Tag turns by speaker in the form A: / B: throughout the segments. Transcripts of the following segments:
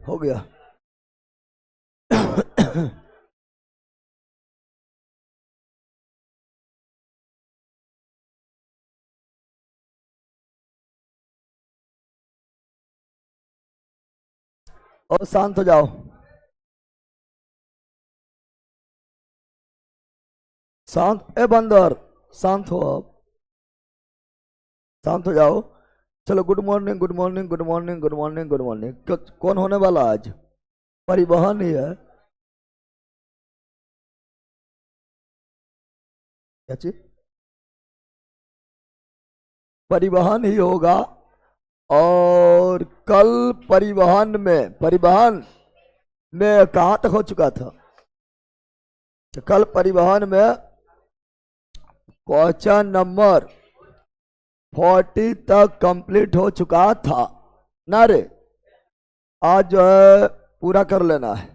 A: हो गया। और शांत हो जाओ, शांत। ए बंदर, शांत हो आप, शांत हो जाओ। चलो, good morning, good morning, good morning, good morning, good morning. कौन होने वाला आज? परिवहन ही है। क्या चीज? परिवहन ही होगा। और कल परिवहन में कहाँ तक हो चुका था? तो कल परिवहन में क्वेश्चन नंबर 40 तक कंप्लीट हो चुका था ना रे? आज जो है पूरा कर लेना है।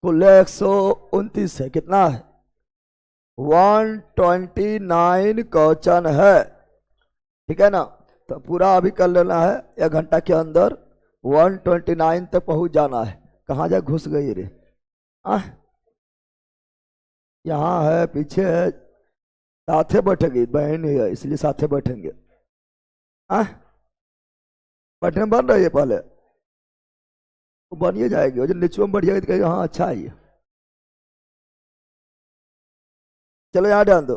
A: कुल 129 है, कितना है? 129 क्वेश्चन है, ठीक है ना? तो पूरा अभी कर लेना है, 1 घंटा के अंदर 129 तक पहुंच जाना है। कहाँ जा घुस गई रे? यहाँ है, पीछे है, साथे बैठेगी, बहन ही है इसलिए साथे बैठेंगे। बैठने बन रही है पहले, वो बनिए जाएगी। जो नीचे में बढ़ जाएगी तो कहेगा हाँ अच्छा है ये। चलो यहाँ ध्यान दो।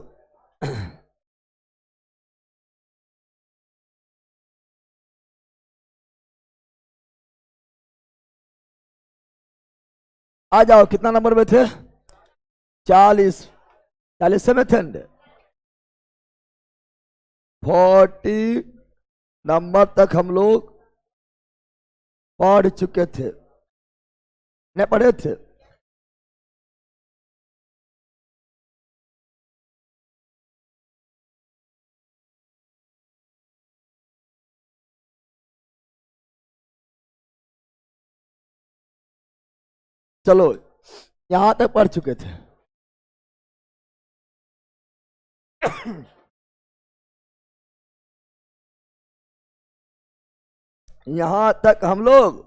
A: आ जाओ, कितना नंबर में थे? 40। 40 से में थे 40 नंबर तक हम लोग पढ़ चुके थे, नहीं पढ़े थे? चलो, यहां तक पढ़ चुके थे। यहां तक हम लोग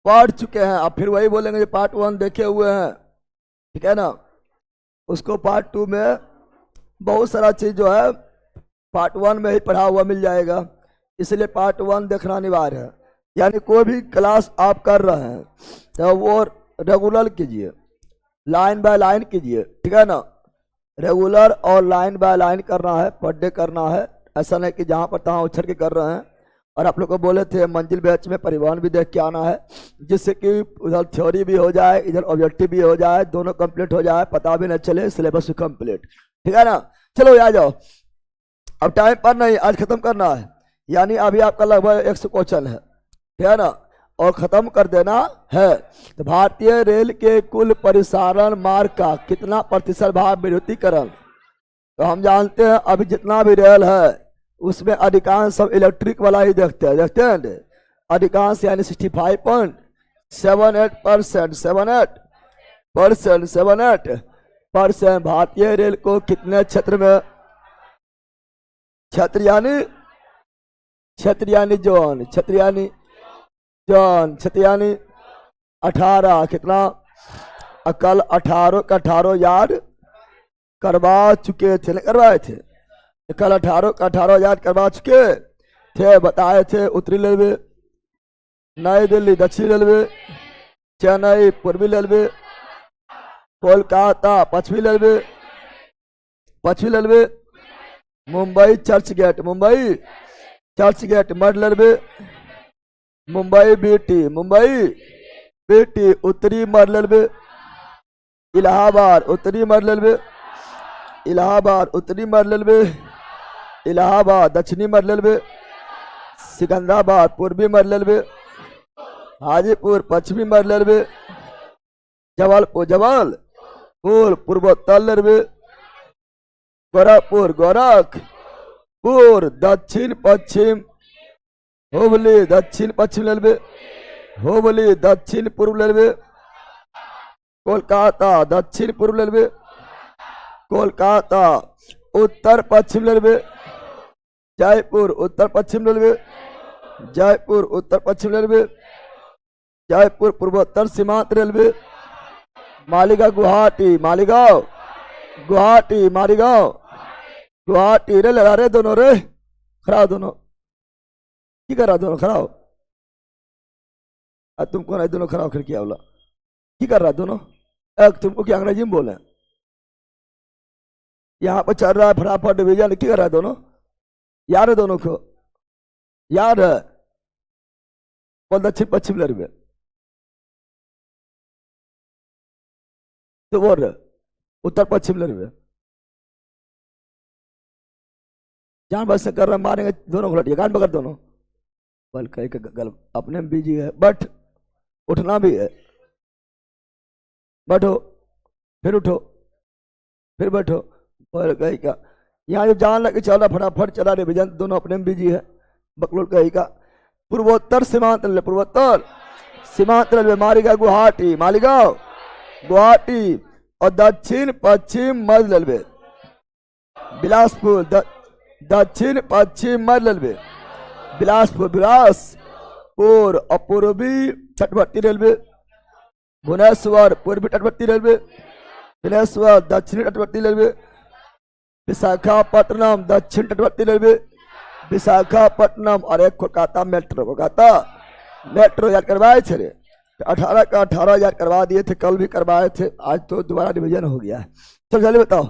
A: पढ़ चुके हैं। अब फिर वही बोलेंगे पार्ट 1 देखे हुए हैं, ठीक है ना? उसको पार्ट 2 में बहुत सारा चीज जो है पार्ट 1 में ही पढ़ा हुआ मिल जाएगा, इसलिए पार्ट 1 देखना अनिवार्य है। यानी कोई भी क्लास आप कर रहे हैं तो वो रेगुलर कीजिए, लाइन बाय लाइन कीजिए, ठीक है ना? रेगुलर और लाइन बाय लाइन करना है, पर डे करना है। ऐसा नहीं कि जहाँ पर तहाँ उछल के कर रहे हैं। और आप लोग को बोले थे मंजिल बैच में परिवहन भी देख के आना है, जिससे कि उधर थ्योरी भी हो जाए, इधर ऑब्जेक्टिव भी हो जाए, दोनों कंप्लीट हो जाए, पता भी न चले, सिलेबस भी कंप्लीट, ठीक है ना? चलो आ जाओ, अब टाइम पर नहीं, आज खत्म करना है। यानी अभी आपका लगभग 100 क्वेश्चन है, ठीक है ना? और खत्म कर देना है। तो भारतीय रेल के कुल परिचालन मार्ग का कितना प्रतिशत भाग विद्युतीकरण? तो हम जानते हैं अभी जितना भी रेल है उसमें अधिकांश सब इलेक्ट्रिक वाला ही देखते हैं। अधिकांश यानी 65.78%, 78% भारतीय रेल को कितने क्षेत्र में? क्षेत्र यानी जोन, क्षेत्र यानी 18। कितना? कल 18 का 18 याद करवा चुके थे, नहीं करवाए थे? कल 18 का 18 याद करवा चुके थे, बताए थे। उत्तरी रेलवे, नई दिल्ली दक्षिण रेलवे, चेन्नई पूर्वी रेलवे, कोलकाता पश्चिमी रेलवे, मुंबई चर्च गेट मध्य रेलवे, मुंबई बीटी उत्तरी मध्य रेलवे, इलाहाबाद उत्तरी मध्य रेलवे, इलाहाबाद दक्षिणी मध्य रेलवे, सिकंदराबाद पूर्वी मध्य रेलवे, हाजीपुर पश्चिमी मध्य रेलवे, जबलपुर पूर्वोत्तर रेलवे, गोरखपुर दक्षिण पश्चिम, हुबली दक्षिण पश्चिम रेलवे, हुबली दक्षिण पूर्व रेलवे, कोलकाता दक्षिण पूर्व रेलवे, कोलकाता उत्तर पश्चिम रेलवे, जयपुर उत्तर पश्चिम रेलवे, जयपुर पूर्वोत्तर सीमांत रेलवे, मालीगांव गुवाहाटी, मालीगांव गुवाहाटी, मालीगांव गुवाहाटी। रे लड़ा रे दोनों, रे खड़ा दोनों, की करा दोनों खड़ा हो। तुमको नहीं दोनों खड़ा हो, खिड़की वाला की कर रहा दोनों। तुमको क्या अंग्रेजी में बोले, यहाँ पर चल रहा है फटाफट डिवीजन, की कर रहा है दोनों। यार है दोनों को, यार है कौन दक्षिण पश्चिम रेलवे तो बोल रहे उत्तर पश्चिम रेलवे। जान बस से कर रहा मारेंगे दोनों को, कान पकड़ दोनों। बल कहीं का गल अपने में बिजी है, बट उठना भी है। बैठो फिर उठो फिर बैठो। बल कहीं का यहाँ जब जान लगे चला फटाफट चला रिविजन, दोनों अपने में बिजी है। बकलोल कहीं का पूर्वोत्तर सीमांत रेलवे, पूर्वोत्तर सीमांत रेलवे, मालीगांव गुवाहाटी, मालीगांव गुवाहाटी। और दक्षिण पश्चिम मध्य रेलवे बिलासपुर, दक्षिण पश्चिम मध्य रेलवे बिलासपुर, बिलासपुर। और पूर्वी तटवर्ती रेलवे भुवनेश्वर, पूर्वी तटवर्ती रेलवे भुवनेश्वर, दक्षिणी तटवर्ती रेलवे विशाखापट्टनम, दक्षिण तटवर्ती रेलवे विशाखापट्टनम। और एक कोलकाता मेट्रो, कोलकाता मेट्रो याद करवाए थे रे, 18 का 18 याद करवा दिए थे, कल भी करवाए थे, आज तो दोबारा डिवीजन हो गया है। चल जल्दी बताओ,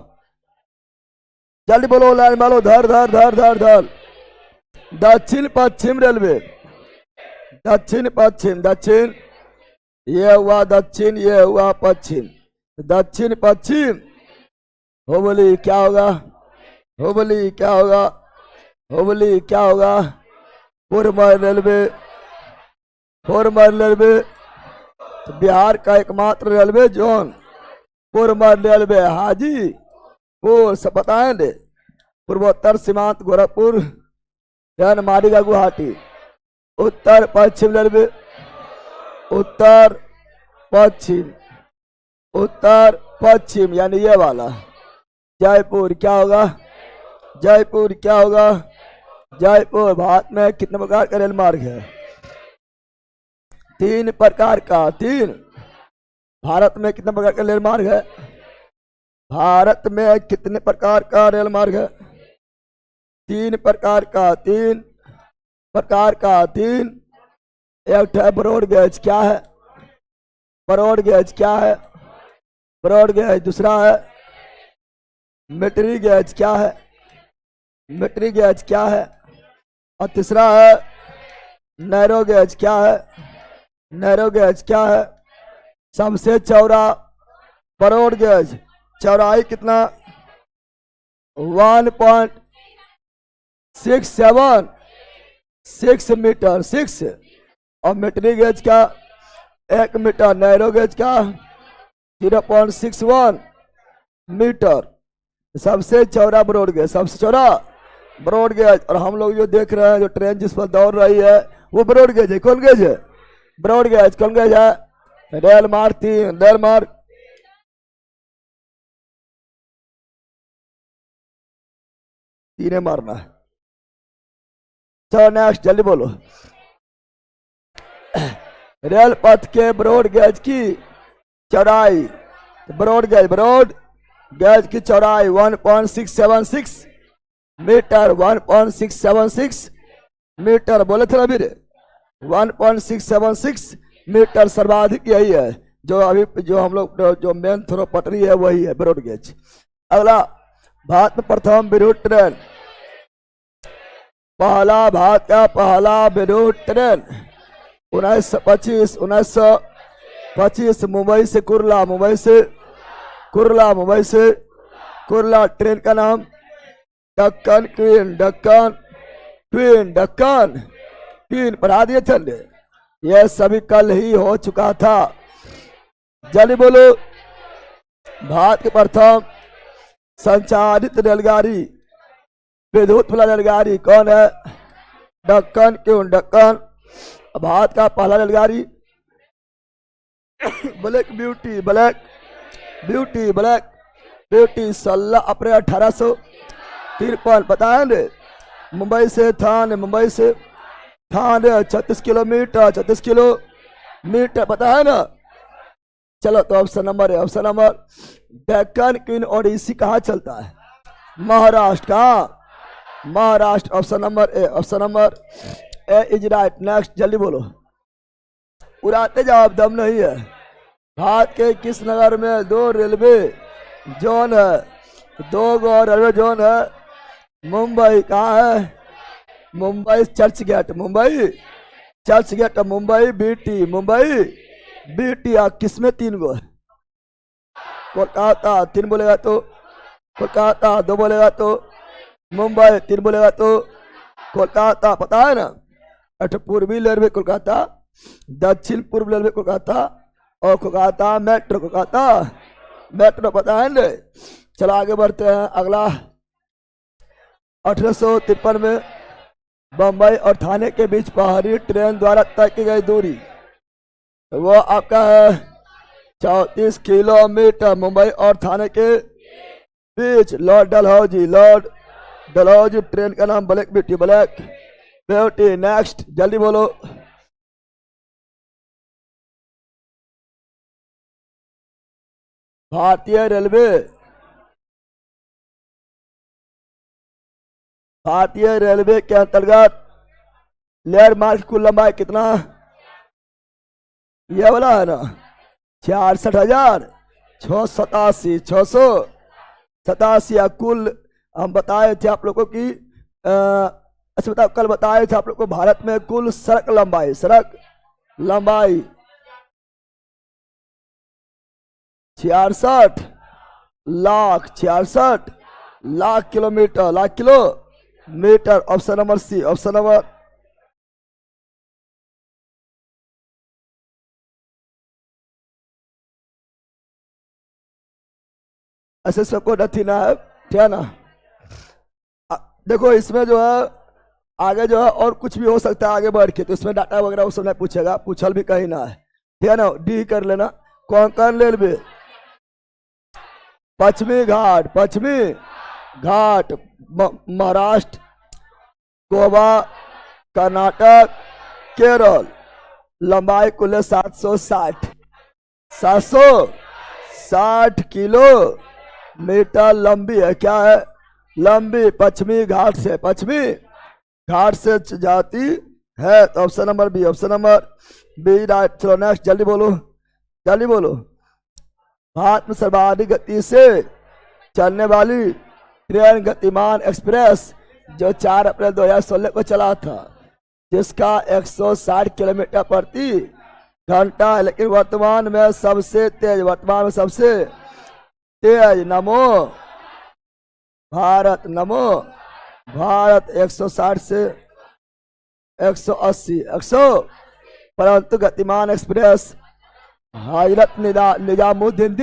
A: जल्दी बोलो, लाइन मारो, धर धर धर धर धर। दक्षिण पश्चिम रेलवे, दक्षिण पश्चिम, दक्षिण ये हुआ दक्षिण, ये हुआ पश्चिम, दक्षिण पश्चिम। होबली क्या होगा, होबली क्या होगा, होबली क्या होगा। पूर्व रेलवे, पूर्व रेलवे बिहार का एकमात्र रेलवे जोन पूर्व रेलवे हाजीपुर, सब बताएंगे। पूर्वोत्तर सीमांत गोरखपुर, मालीगांव गुवाहाटी। उत्तर पश्चिम रेलवे, उत्तर पश्चिम, उत्तर पश्चिम यानी ये वाला। जयपुर क्या होगा, जयपुर क्या होगा, जयपुर। भारत में कितने प्रकार का रेल मार्ग है, 3 प्रकार का, 3। भारत में कितने प्रकार का रेल मार्ग है, भारत में कितने प्रकार का रेल मार्ग है, 3 प्रकार का, 3 प्रकार का, 3। एक है ब्रॉड गेज, क्या है ब्रॉड गेज, क्या है ब्रॉड गेज। दूसरा है मीटरी गेज, क्या है मीटरी गेज, क्या है। और तीसरा है नैरो गेज, क्या है नैरो गेज, क्या है। सबसे चौड़ा ब्रॉड गेज, चौड़ाई कितना 1.676 मीटर, 6। और मीटरी गेज का 1 मीटर, नैरो गेज का 0.61 मीटर। सबसे चौड़ा ब्रॉड गेज, सबसे चौड़ा ब्रॉड गेज। और हम लोग जो देख रहे हैं, जो ट्रेन जिस पर दौड़ रही है वो ब्रॉड गेज है। कौन गेज है, ब्रॉड गेज। कौन गेज है, रेल मार्ग 3, रेल मार्ग 3 मारना है। चलो नेक्स्ट, जल्दी बोलो। रेल पथ के ब्रॉड गेज की चौड़ाई, ब्रॉड गेज, ब्रॉड गेज की चौड़ाई 1.676 मीटर, 1.676 मीटर। बोले थे अभी रे 1.676 मीटर सर्वाधिक यही है। जो अभी जो हम लोग जो मेन थ्रो पटरी है वही है ब्रॉड गेज। अगला, भारत में प्रथम विद्युत ट्रेन, पहला भारत का पहला विद्युत ट्रेन 1925 मुंबई से कुर्ला, मुंबई से कुर्ला, मुंबई से कुर्ला। ट्रेन का नाम Deccan queen, Deccan queen, Deccan queen. पढ़ा दिए थे, यह सभी कल ही हो चुका था। जल्दी बोलो, भारत के प्रथम संचालित रेलगाड़ी, विद्युत वाला रेलगाड़ी कौन है, दक्कन क्वीन, दक्कन। भारत का पहला रेलगाड़ी black beauty, black beauty, black beauty 16 अप्रैल 1853। बताएंगे मुंबई से थाने, मुंबई से थाने 36 किलोमीटर, 36 मीटर, पता है ना। चलो तो ऑप्शन नंबर है, option number Deccan queen odyssey कहाँ चलता है? महाराष्ट्र। कहाँ? Maharashtra. Option number A, option number A is right. Next जल्दी बोलो, उड़ाते जाओ, दम नहीं है। भारत के किस नगर में 2 रेलवे जोन है? 2 गो रेलवे जोन है। मुंबई कहाँ है? Mumbai Churchgate, Mumbai Churchgate, Mumbai BT, Mumbai BT. किस में 3 गो? कोलकाता 3 बोलेगा तो कोलकाता, 2 बोलेगा तो मुंबई, 3 बोलेगा तो कोलकाता, पता है ना। पूर्वी रेलवे कोलकाता, दक्षिण पूर्व रेलवे कोलकाता और कोलकाता मेट्रो, कोलकाता मेट्रो, पता है ना। चलो आगे बढ़ते हैं। अगला 1853 में बम्बई और थाने के बीच पहाड़ी ट्रेन द्वारा तय की गई दूरी वो आपका है 34 किलोमीटर। मुंबई और थाने के बीच लॉर्ड डलहौजी ट्रेन का नाम black beauty, black beauty. Next जल्दी बोलो, भारतीय रेलवे के अंतर्गत लेयर मार्ग की कुल लंबाई कितना? ये वाला है ना 66,687 कुल। हम बताए थे आप लोगों की अच्छा बताओ, कल बताए थे आप लोग को भारत में कुल सड़क लंबाई 66 lakh kilometre. Option number C, option number ऐसे सबको नथी ना है, ठीक है ना। देखो इसमें जो है आगे जो है और कुछ भी हो सकता है आगे बढ़ के, तो इसमें डाटा वगैरह उस समय पूछेगा, पूछल भी कहीं ना है, ठीक है ना। डी कर लेना। कोंकण रेलवे पश्चिमी घाट महाराष्ट्र, गोवा, कर्नाटक, केरल, लंबाई कुल 760 किलोमीटर लंबी है। क्या है? लंबी पश्चिमी घाट से जाती है। तो option number B, option number B right. चलो नेक्स्ट जल्दी बोलो। भारत में सर्वाधिक गति से चलने वाली ट्रेन गतिमान एक्सप्रेस जो 4 अप्रैल 2016 को चला था, जिसका 160 किलोमीटर प्रति घंटा है, लेकिन वर्तमान में सबसे तेज नमो भारत 160 से 180 परंतु गतिमान एक्सप्रेस हजरत निजामुद्दीन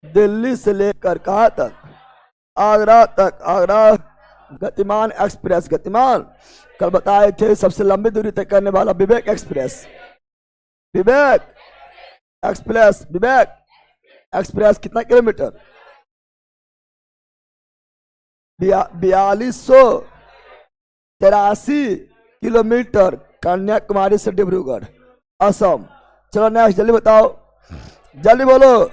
A: दिल्ली से लेकर कहाँ तक? आगरा गतिमान एक्सप्रेस, कल बताए थे सबसे लंबी दूरी तय करने वाला विवेक एक्सप्रेस कितना किलोमीटर? 4283 किलोमीटर, कन्याकुमारी से डिब्रूगढ़, असम। चलो नेक्स्ट जल्दी बताओ, जल्दी बोलो।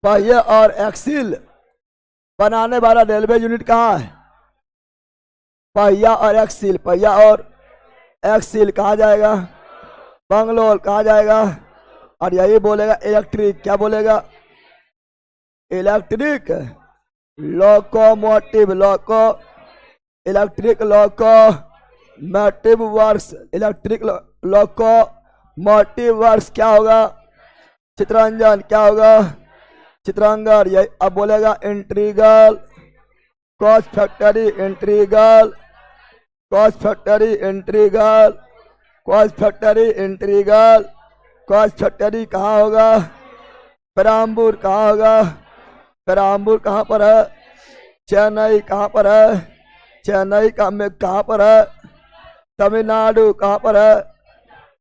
A: पहिया और एक्सिल बनाने वाला रेलवे यूनिट कहाँ है? पहिया और एक्सिल कहाँ जाएगा? बंगलोर। कहाँ जाएगा? और यही बोलेगा इलेक्ट्रिक, क्या बोलेगा? इलेक्ट्रिक लोकोमोटिव वर्क्स, क्या होगा? चित्ररंजन क्या होगा? चित्रांगन। यही अब बोलेगा इंट्रीगल कॉच फैक्ट्री, कहाँ होगा? पेराम्बूर। कहाँ होगा? पेराम्बूर कहाँ पर है? चेन्नई। कहाँ पर है? चेन्नई कहाँ पर है? तमिलनाडु। कहाँ पर है?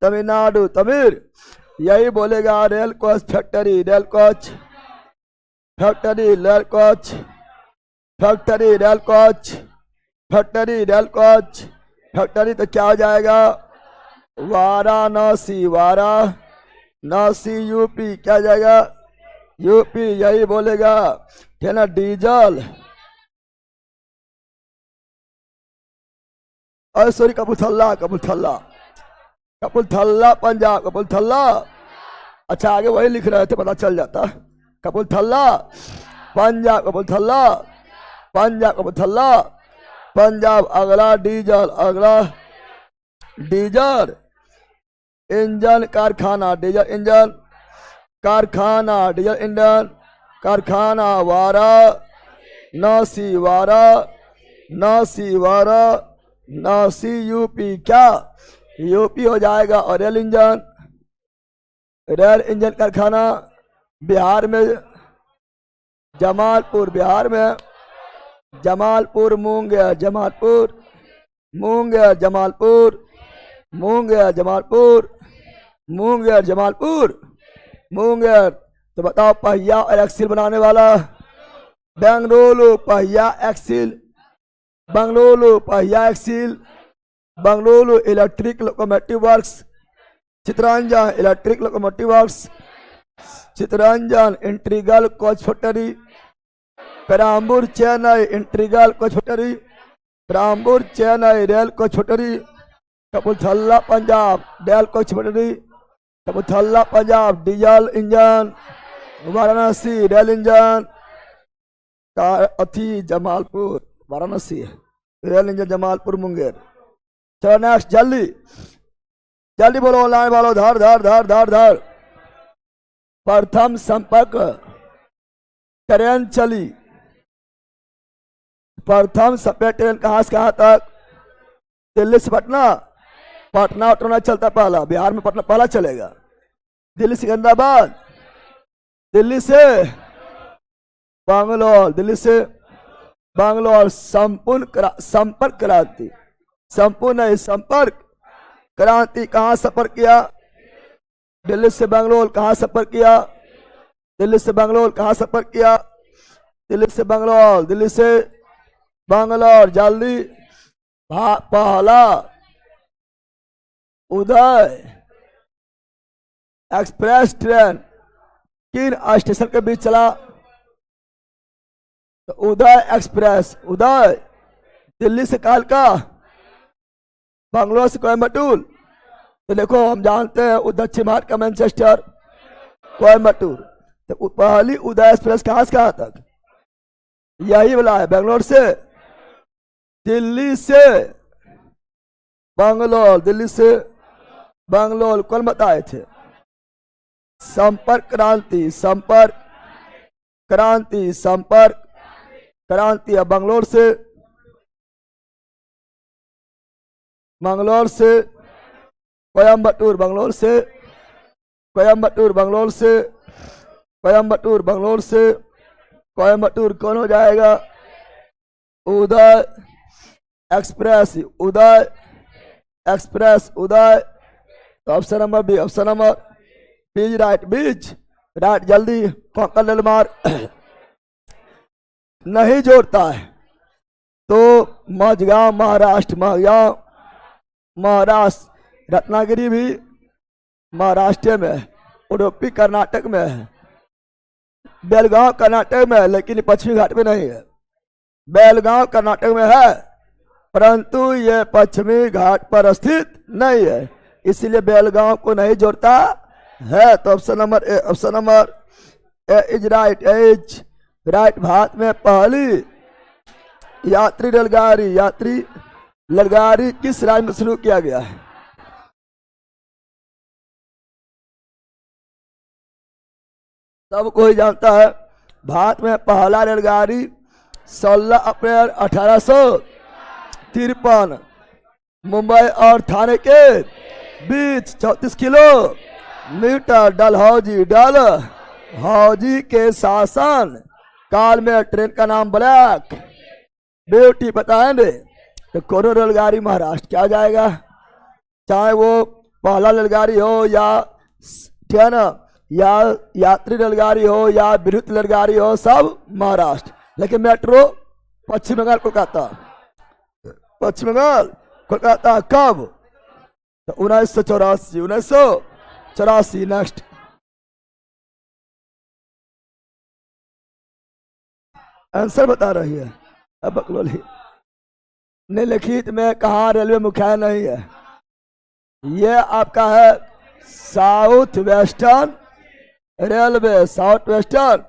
A: तमिल। यही बोलेगा rail coach factory, factory rail coach factory तो क्या हो जाएगा वाराणसी, वाराणसी यूपी, क्या हो जाएगा यूपी, यही बोलेगा है ना। डीजल और सॉरी कपूरथला, कपूरथला, कपूरथला पंजाब, कपूरथला। अच्छा आगे वही लिख रहे थे, पता चल जाता। कपूरथला पंजाब, कपूरथला पंजाब, कपूरथला पंजाब। अगला डीजल, अगला डीजल इंजन कारखाना, डीजल इंजन कारखाना, डीजल इंजन कारखाना। वाराणसी, वाराणसी, वाराणसी यूपी, क्या यूपी हो जाएगा। और रेल इंजन, रेल इंजन कारखाना बिहार में जमालपुर, बिहार में जमालपुर, मुंगेर, जमालपुर, मुंगेर, जमालपुर, मुंगेर, जमालपुर, मुंगेर, जमालपुर, मुंगेर। तो बताओ पहिया और एक्सिल बनाने वाला बेंगलुरु, पहिया एक्सिल, बेंगलुरु पहिया axle, Bengaluru electric locomotive works, Chittaranjan electric locomotive works, Chittaranjan integral coach factory, Perambur Chennai integral coach factory, Perambur Chennai rail coach factory, Kapurthala Punjab rail coach factory, Kapurthala Punjab diesel engine, Varanasi rail engine अथी जमालपुर, वाराणसी रेल इंजन जमालपुर, मुंगेर। चलो नेक्स्ट, जल्दी जल्दी बोलो, ऑनलाइन बोलो, धर धर धर धर धर। प्रथम संपर्क ट्रेन चली, प्रथम संपर्क ट्रेन कहां से कहां तक, दिल्ली से पटना, पटना उटना चलता पहला, बिहार में पटना पहला चलेगा। दिल्ली सिकंदराबाद, दिल्ली से बैंगलोर, दिल्ली से बैंगलोर। संपर्क क्रांति, संपूर्ण नहीं संपर्क क्रांति कहां सफर किया, दिल्ली से बैंगलोर। कहां सफर किया, दिल्ली से बैंगलोर। कहां सफर किया, दिल्ली से बैंगलोर, दिल्ली से बैंगलोर। जल्दी पहला उदय एक्सप्रेस ट्रेन किन स्टेशन के बीच चला, तो उदय एक्सप्रेस, उदय दिल्ली से कालका, बैंगलोर से कोयम्बटूर। तो देखो हम जानते हैं दक्षिण भारत का मैनचेस्टर, कोयम्बटूर। तो पहली उदय एक्सप्रेस कहां से कहां तक, यही वाला है, बैंगलोर से दिल्ली से बैंगलोर, दिल्ली से बैंगलोर। कल बताए थे संपर्क क्रांति, संपर्क क्रांति, संपर्क क्रांति। अब बैंगलोर से, बैंगलोर से कोयम्बटूर, बैंगलोर से कोयम्बटूर, बैंगलोर से कोयम्बटूर, बैंगलोर से कोयम्बटूर। कौन हो जाएगा, उदय एक्सप्रेस, उदय एक्सप्रेस, उदय। तो option number B, option number B's right, B's right. जल्दी कौन लेल मार नहीं जोड़ता है, तो मझगांव महाराष्ट्र, मझगांव महाराष्ट्र। रत्नागिरी भी महाराष्ट्र में है, उडुपी कर्नाटक में है, बेलगांव कर्नाटक में है, लेकिन पश्चिमी घाट में नहीं है। बेलगांव कर्नाटक में है, परंतु ये पश्चिमी घाट पर स्थित नहीं है, इसलिए बेलगांव को नहीं जोड़ता है। तो option number A, option number A is right, A's right. भारत में पहली यात्री रेलगाड़ी, यात्री रेलगाड़ी किस राज्य में शुरू किया गया है, सब कोई जानता है। भारत में पहला रेलगाड़ी 16 अप्रैल 1853 मुंबई और थाने के बीच 34 किलोमीटर डलहौजी के शासन काल में ट्रेन का नाम ब्लैक ब्यूटी बताएंगे। तो कोनो रेलगाड़ी महाराष्ट्र क्या जाएगा, चाहे वो पहला रेलगाड़ी हो या क्या ना, या यात्री रेलगाड़ी हो या विद्युत रेलगाड़ी हो, सब महाराष्ट्र। लेकिन मेट्रो पश्चिम बंगाल कोलकाता। पश्चिम बंगाल कोलकाता कब? तो 1984 नेक्स्ट। आंसर बता रही है अब बकलोली। निम्नलिखित में कहा रेलवे मुख्यालय नहीं है? ये आपका है south western railway, south western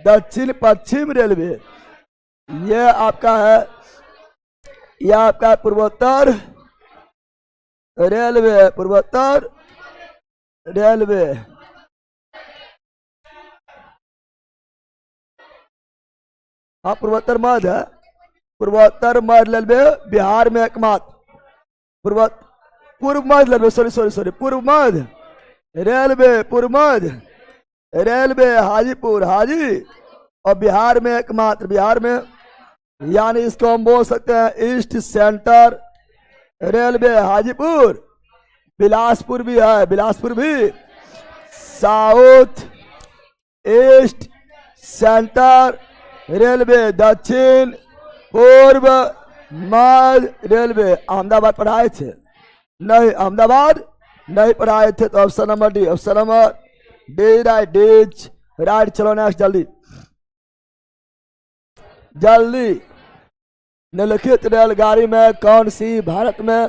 A: दक्षिण पश्चिम रेलवे। ये आपका है, यह आपका पूर्वोत्तर रेलवे, पूर्वोत्तर रेलवे। हाँ पूर्वोत्तर मध्य है, पूर्वोत्तर मध्य रेलवे बिहार में एकमात्र। पूर्व मध्य रेलवे, सॉरी पूर्व मध्य रेलवे, पूर्व मध्य रेलवे हाजीपुर हाजी और बिहार में एकमात्र, बिहार में। यानी इसको हम बोल सकते हैं east centre railway Hajipur. Bilaspur भी है, बिलासपुर भी साउथ ईस्ट सेंटर रेलवे, दक्षिण पूर्व मध्य रेलवे। अहमदाबाद पढ़ाए थे? नहीं, अहमदाबाद नहीं पढ़ाए थे। तो option number D, option number D right, D's right. चलो नेक्स्ट जल्दी जल्दी। निम्नलिखित रेलगाड़ी में कौन सी भारत में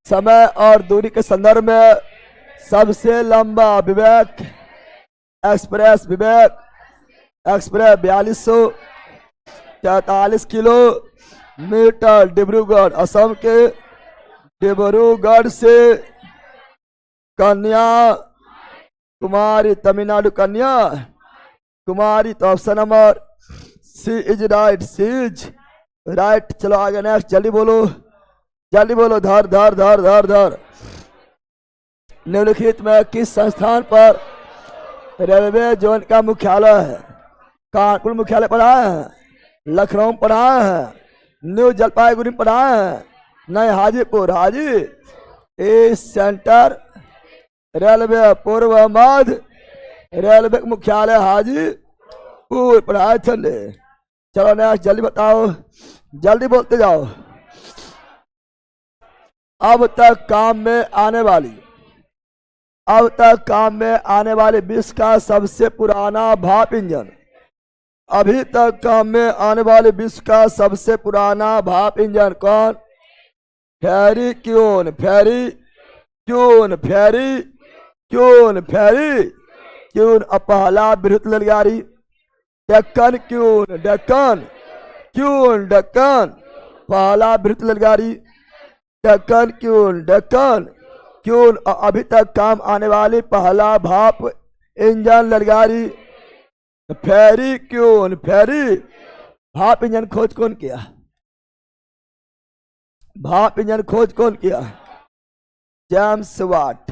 A: समय और दूरी के संदर्भ में सबसे लंबा? Vivek express, Vivek express 4243 kilometre, Dibrugarh Assam के डिब्रूगढ़ से कन्याकुमारी तमिलनाडु, कन्याकुमारी। तो option number C is right, C is right. चलो आगे नेक्स्ट, जल्दी बोलो जल्दी बोलो। धर धर धर धर धर। निम्नलिखित में किस संस्थान पर रेलवे जोन का मुख्यालय है? कानपुर मुख्यालय पढ़ाए हैं, लखनऊ पढ़ाए हैं, न्यू जलपाईगुड़ी पढ़ाए हैं, नहीं हाजीपुर हाजी ईस्ट सेंटर रेलवे, पूर्व मध्य रेलवे मुख्यालय हाजीपुर पढ़ाए थे। चलो नेक्स्ट जल्दी बताओ, जल्दी बोलते जाओ। अब तक काम में आने वाले विश्व का सबसे पुराना भाप इंजन। अभी तक काम में आने वाले विश्व का सबसे पुराना भाप इंजन कौन? फेरी क्यून, फेरी क्यून, फेरी क्यून, फेरी क्यून। पहला बृहत रेलगाड़ी डेक्कन क्यून, डेक्कन क्यून, डेक्कन। पहला बृहत रेलगाड़ी डेक्कन क्यून, डेक्कन क्यून। अभी तक काम आने वाली पहला भाप इंजन रेलगाड़ी फेरी क्यून, फेरी। भाप इंजन खोज कौन किया? भाप इंजन खोज कौन किया? James Watt,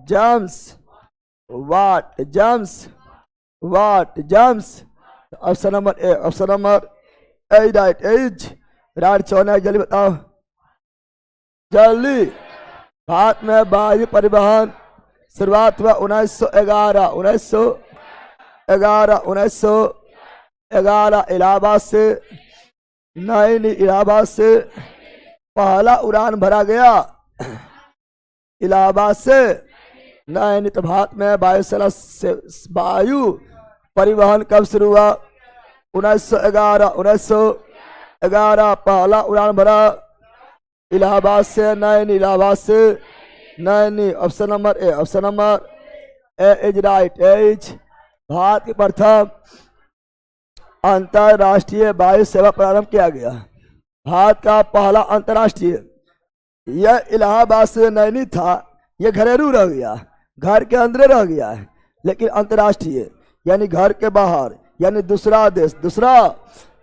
A: James Watt, James Watt, James. Option number A, option number A right, A's right. चौना जल्दी बताओ जल्दी। भारत में वायु परिवहन शुरुआत हुआ 1911, 1911 इलाहाबाद से, नई इलाहाबाद से पहला उड़ान भरा गया इलाहाबाद से। नहीं तो भारत में वायुसेना से वायु परिवहन कब शुरू हुआ? 1911 पहला उड़ान भरा इलाहाबाद से, नई इलाहाबाद से, नई। Option number A, option number A is right, A's. भारत की प्रथम अंतरराष्ट्रीय वायु सेवा प्रारंभ किया गया। भारत का पहला अंतरराष्ट्रीय, यह इलाहाबाद से नहीं था, यह घरेलू रह गया, घर के अंदर रह गया है, लेकिन अंतरराष्ट्रीय यानी घर के बाहर, यानी दूसरा देश, दूसरा।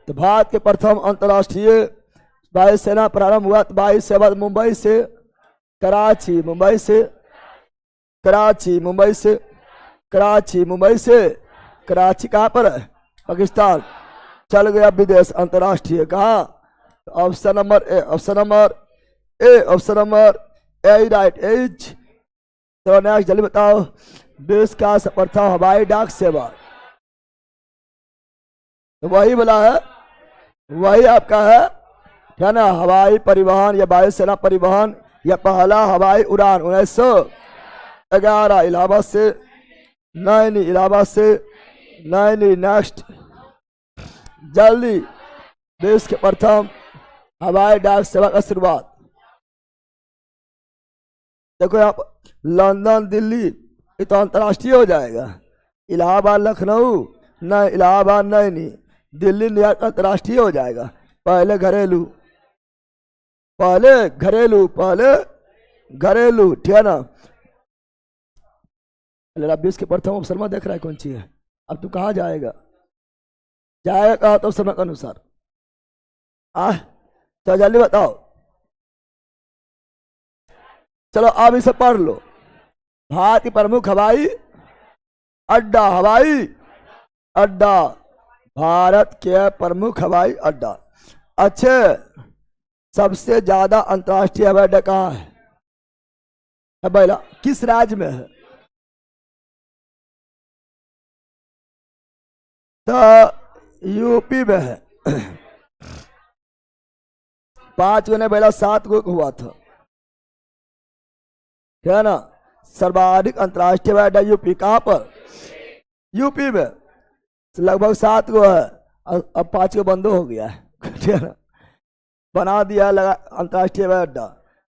A: तो भारत के प्रथम अंतरराष्ट्रीय वायुसेना प्रारंभ हुआ। तो वायु सेवा मुंबई से कराची, मुंबई से कराची, मुंबई से कराची, मुंबई से कराची। कहाँ पर है? पाकिस्तान। चल गया विदेश, अंतरराष्ट्रीय कहाँ? Option number A, option number A, option number A right, A's. तो नेक्स्ट जल्दी बताओ। विश्व का प्रथम हवाई डाक सेवा, तो वही बोला है, वही आपका है क्या ना, हवाई परिवहन या वायुसेना परिवहन या पहला हवाई उड़ान 1911 इलाहाबाद से। नैनी इलाहाबाद से, नैनी नेक्स्ट। जल्दी देश के प्रथम हवाई डाक सेवा का शुरुआत। देखो यहाँ पर लंदन दिल्ली ये तो अंतर्राष्ट्रीय हो जाएगा। इलाहाबाद लखनऊ न, इलाहाबाद नैनी, दिल्ली न्यूयॉर्क अंतर्राष्ट्रीय हो जाएगा। पहले घरेलू, पहले घरेलू, पहले घरेलू, ठीक है ना। रब्बीस के प्रथम ऑप्शन में देख रहा है कौन सी है। अब तू कहाँ जाएगा, जाएगा कहाँ तो समय के अनुसार। तो जल्दी बताओ, चलो अब इसे पढ़ लो। भारत की प्रमुख हवाई अड्डा, हवाई अड्डा, भारत के प्रमुख हवाई अड्डा। अच्छे, सबसे ज्यादा अंतर्राष्ट्रीय हवाई अड्डा कहाँ है? पहला किस राज्य में है? तो यूपी में है। 5 गो ने पहला 7 गो हुआ था, है ना। सर्वाधिक अंतर्राष्ट्रीय हवाई अड्डा यूपी, कहाँ पर? यूपी में लगभग 7 गो है। अब 5 गो बंद हो गया है, ठीक है ना। बना दिया लगा अंतर्राष्ट्रीय हवाई अड्डा,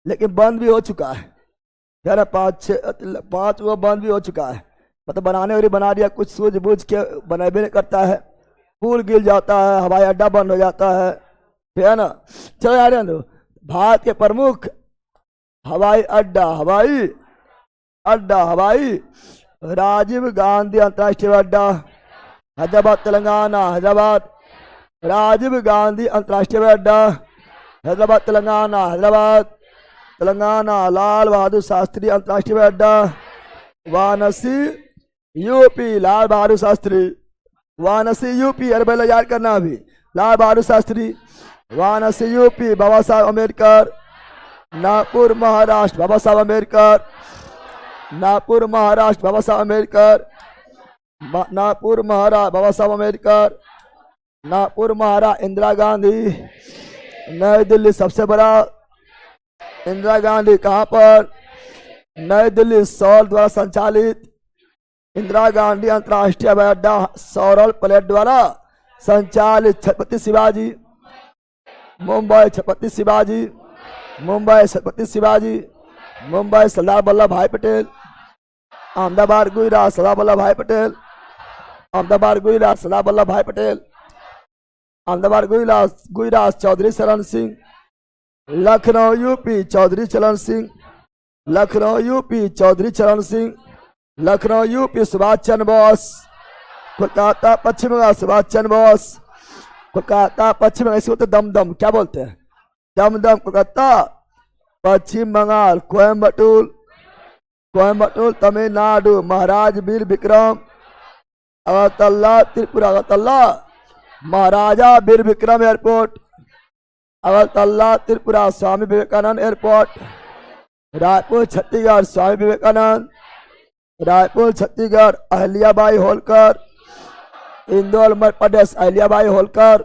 A: लेकिन बंद भी हो चुका है ना। 5 गो बंद भी हो चुका है, मतलब बनाने वाली बना दिया, कुछ सूझबूझ के बनाबे नहीं करता है। पुल गिर जाता है, हवाई अड्डा बंद हो जाता है, ठीक है ना। चलो यार, भारत के प्रमुख हवाई अड्डा, हवाई अड्डा, हवाई राजीव गांधी अंतर्राष्ट्रीय हवाई अड्डा, हैदराबाद तेलंगाना, हैदराबाद। राजीव गांधी अंतर्राष्ट्रीय हवाई अड्डा, हैदराबाद तेलंगाना, हैदराबाद तेलंगाना। लाल बहादुर शास्त्री अंतर्राष्ट्रीय हवाई अड्डा, वाराणसी यूपी, लाल बहादुर शास्त्री, वाराणसी यूपी। अरे पहले याद करना अभी, लाल बहादुर शास्त्री, वाराणसी यूपी। बाबा साहब अम्बेडकर, नागपुर महाराष्ट्र, बाबा साहब अम्बेडकर, नागपुर महाराष्ट्र, बाबा साहब अम्बेडकर, नागपुर महाराष्ट्र, बाबा साहब अम्बेडकर, नागपुर महाराष्ट्र। इंदिरा गांधी, नई दिल्ली सबसे बड़ा इंदिरा गांधी, कहाँ पर? नई दिल्ली। सौर द्वारा संचालित इंदिरा गांधी अंतर्राष्ट्रीय हवाई अड्डा, सौरल प्लेट द्वारा संचालित। छत्रपति शिवाजी, मुंबई छत्रपति शिवाजी, मुंबई छत्रपति शिवाजी, मुंबई सरदार वल्लभ भाई पटेल। अहमदाबाद गुजरात, सरदार वल्लभ भाई पटेल, अहमदाबाद गुजरात, सरदार वल्लभ भाई पटेल, अहमदाबाद गुजरात, गुजरात चौधरी चरण सिंह। लखनऊ यूपी, चौधरी चरण सिंह, लखनऊ यूपी, चौधरी चरण सिंह, लखनऊ यूपी। सुभाष चंद्र बोस, कोलकाता पश्चिम बंगाल, सुभाष चंद्र बोस, कोलकाता पश्चिम बंगाल। इसको तो दमदम क्या बोलते हैं? दमदम, कोलकाता पश्चिम बंगाल। कोयम्बटूर, कोयम्बटूर तमिलनाडु। महाराज वीर विक्रम अगरतला त्रिपुरा, अगरतला महाराजा वीर विक्रम एयरपोर्ट, अगरतला त्रिपुरा। स्वामी विवेकानंद एयरपोर्ट, रायपुर छत्तीसगढ़, स्वामी विवेकानंद, रायपुर छत्तीसगढ़। अहिल्याबाई होलकर, इंदौर मध्य प्रदेश, अहिल्याबाई होलकर,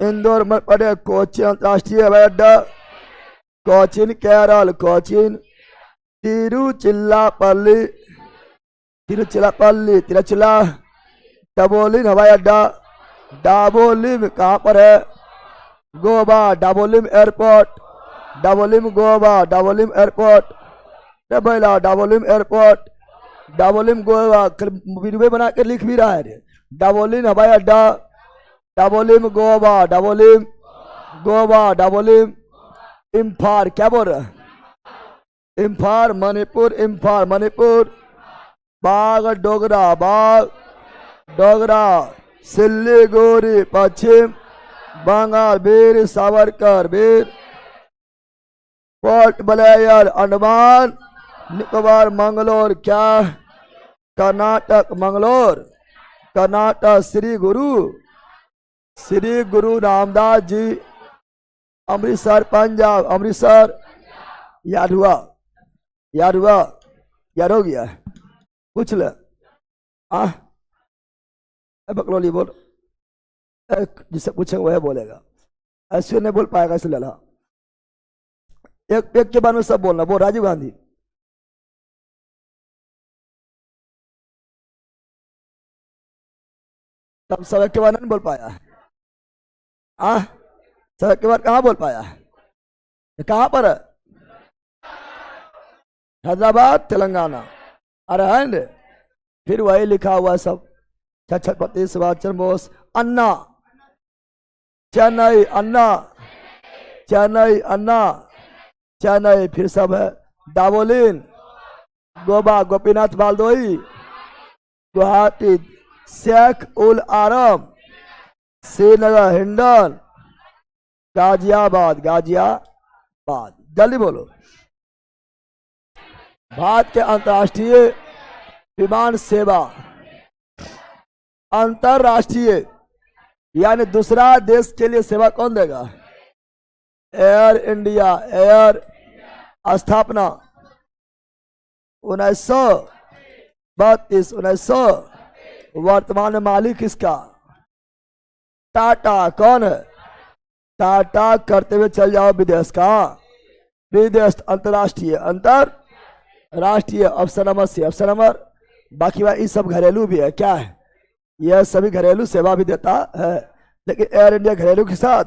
A: इंदौर मध्य प्रदेश। कोचीन अंतर्राष्ट्रीय हवाई अड्डा, कोचीन केरल, कोचीन। तिरुचिरापल्ली, तिरुचिरापल्ली, तिरुचिरा। डाबोलिम हवाई अड्डा, डाबोलिम कहाँ पर है? Goa, Dabolim airport, Dabolim Goa, Dabolim airport. बेला डाबोलिम एयरपोर्ट, डाबोलिम गोवा। वीडियो बना के लिख भी रहा है। डाबोलिम हवाई अड्डा, डाबोलिम गोवा, डाबोलिम गोवा, डाबोलिम। इम्फाल, क्या बोल रहा है? इम्फाल मणिपुर, इम्फाल मणिपुर। बाग डोगरा, बाग डोगरा। सिल्लीगुड़ी पश्चिम बंगाल, वीर सावरकर, वीर। पोर्ट ब्लेयर अंडमान निकोबार, मंगलोर क्या? कर्नाटक, मंगलोर कर्नाटक। श्री गुरु, श्री गुरु रामदास जी, अमृतसर पंजाब, अमृतसर। याद हुआ? याद हुआ? याद हो गया? पूछ ले। बकलोली बोल, जिससे पूछेंगे वह बोलेगा। ऐसे नहीं बोल पाएगा इसलिए लड़ा। एक एक के बारे में सब बोलना। वो राजीव गांधी, तब सब एक के बारे नहीं बोल पाया। आ सब एक के बारे कहाँ बोल पाया? कहाँ पर है? हैदराबाद तेलंगाना। अरे है, फिर वही लिखा हुआ है सब। छत्रपति सुभाष चंद्र बोस, अन्ना, चेन्नई अन्ना, चेन्नई अन्ना, चेन्नई। फिर सब है दावोलिन, गोवा गोपीनाथ बालदोई, गुवाहाटी शेख उल आरम, श्रीनगर हिंडन, गाजियाबाद गाजियाबाद। जल्दी बोलो। भारत के अंतर्राष्ट्रीय विमान सेवा, अंतरराष्ट्रीय यानी दूसरा देश के लिए सेवा कौन देगा? Air India. एयर स्थापना 1932, 1900। वर्तमान में मालिक इसका टाटा। कौन है? टाटा करते हुए चल जाओ विदेश का, विदेश अंतरराष्ट्रीय, अंतरराष्ट्रीय। Option number C, option number. बाकी ये सब घरेलू भी है। क्या है? यह सभी घरेलू सेवा भी देता है, लेकिन एयर इंडिया घरेलू के साथ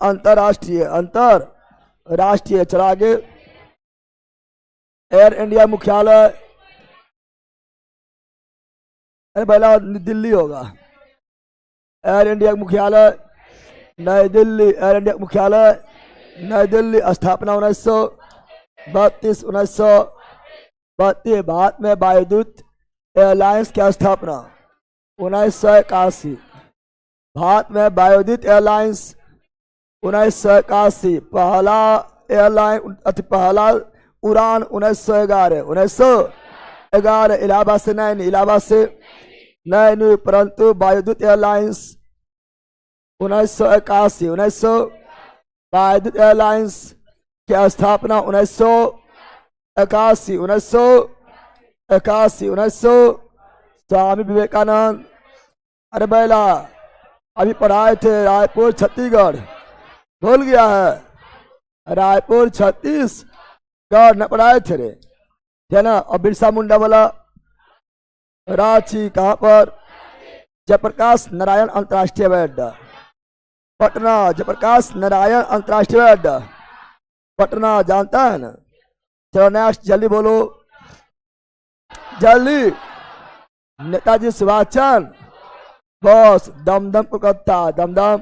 A: अंतरराष्ट्रीय, अंतरराष्ट्रीय। चला आगे। एयर इंडिया मुख्यालय, अरे पहला दिल्ली होगा। एयर इंडिया मुख्यालय नई दिल्ली। एयर इंडिया मुख्यालय नई दिल्ली। स्थापना 1932, 1932। भारत में वायुदूत एयरलाइंस की स्थापना 1981। भारत में वायुदूत एयरलाइंस 1981। पहला एयरलाइन पहला उड़ान 1911, 1911। इलाहाबाद से नैनी, इलाहाबाद से नैनी। परंतु वायुदूत एयरलाइंस 1981, 1900। वायुदूत एयरलाइंस की स्थापना 1981, 1981, 1900। स्वामी विवेकानंद। अरे बैला अभी पढ़ाए थे रायपुर छत्तीसगढ़, भूल गया है? रायपुर छत्तीसगढ़ न पढ़ाए थे रे, है ना? और बिरसा मुंडा वाला रांची कहाँ पर? जयप्रकाश नारायण अंतर्राष्ट्रीय हवाई अड्डा, पटना। जयप्रकाश नारायण अंतर्राष्ट्रीय हवाई अड्डा, पटना। जानता है ना? चलो नेक्स्ट, जल्दी बोलो, जल्दी। नेताजी सुभाष चंद्र बोस, दमदम कोलकाता, दमदम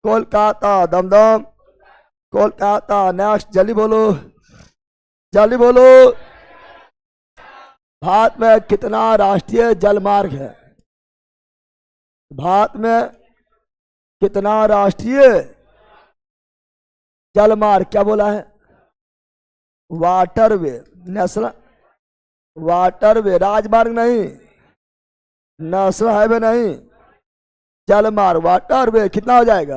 A: कोलकाता, दमदम कोलकाता। नेक्स्ट, जल्दी बोलो, जल्दी बोलो। भारत में कितना राष्ट्रीय जलमार्ग है? भारत में कितना राष्ट्रीय जलमार्ग? क्या बोला है? वाटरवे, नेशनल वाटरवे, राजमार्ग नहीं, नेशनल हाईवे नहीं, जलमार्ग, वाटरवे। कितना हो जाएगा?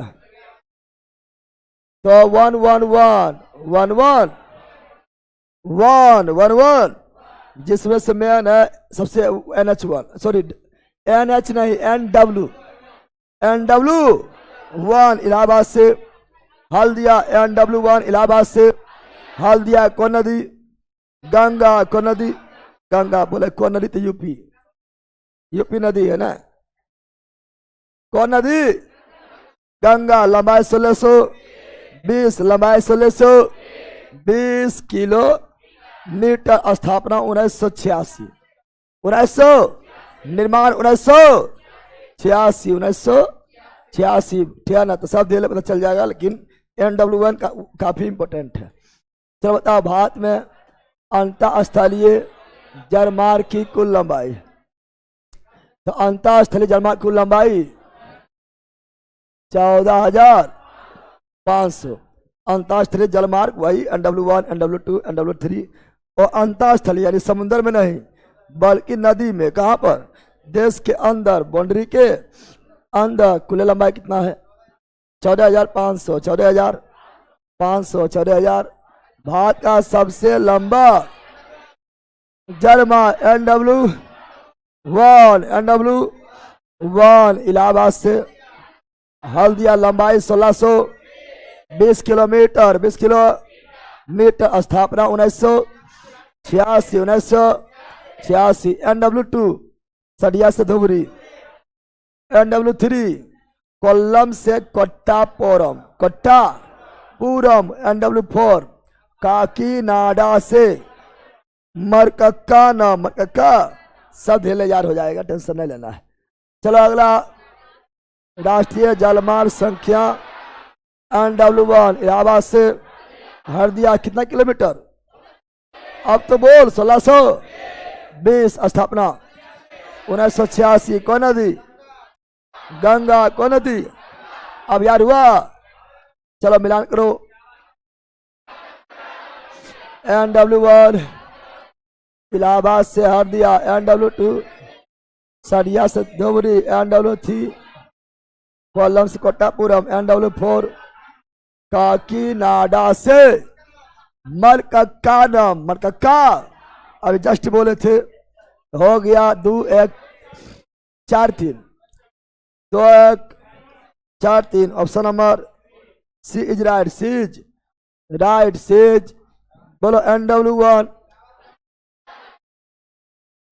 A: तो 111 जिसमें से मेन है सबसे NH1, सॉरी NH नहीं, NW1 इलाहाबाद से हल्दिया। NW1 इलाहाबाद से हल्दिया। कौन नदी? गंगा। कौन नदी? गंगा। बोले कौन नदी? तो यूपी नदी है ना। कौन नदी? गंगा। लंबाई 1620, लंबाई 1620 किलोमीटर। स्थापना 1986, 1900। निर्माण 1986, 1986। ठीक है ना? तो सब दे पता चल जाएगा, लेकिन NW1 का काफी इंपोर्टेंट है। चलो बताओ, भारत में अंतःस्थलीय जलमार्ग की कुल लंबाई? तो अंतःस्थलीय जलमार्ग की कुल लंबाई 14,500। अंतःस्थलीय जलमार्ग वही NW1, NW2, NW3। और अंतःस्थलीय यानी समुद्र में नहीं बल्कि नदी में। कहाँ पर? देश के अंदर, बाउंड्री के अंदर। कुल लंबाई कितना है? 14,500, 14,500, 14,000। भारत का सबसे लंबा जलमार्ग NW1 इलाहाबाद से हल्दिया। लंबाई 1600 20 किलोमीटर 20 किलोमीटर स्थापना 1986 NW2 सडिया से धुबरी। NW3 कोल्लम से कोट्टापुरम। NW4 काकीनाडा से मरकक्का सब ढेलेजार हो जाएगा, टेंशन नहीं लेना है। चलो अगला राष्ट्रीय जलमार्ग संख्या NW1 इलाहाबाद से हरदिया कितना किलोमीटर? अब तो बोल 1620 स्थापना 1986। कौन नदी? गंगा। कौन नदी? अब यार हुआ, चलो मिलान करो। NW1 इलाहाबाद से हरदिया, NW2 सडिया से धुबरी, NW3 कोल्लम से कोट्टापुरम, NW4 काकीनाडा से मरकक्का। अभी जस्ट बोले थे, हो गया 2-1-4-3 2-1-4-3। Option number C is right. C's बोलो।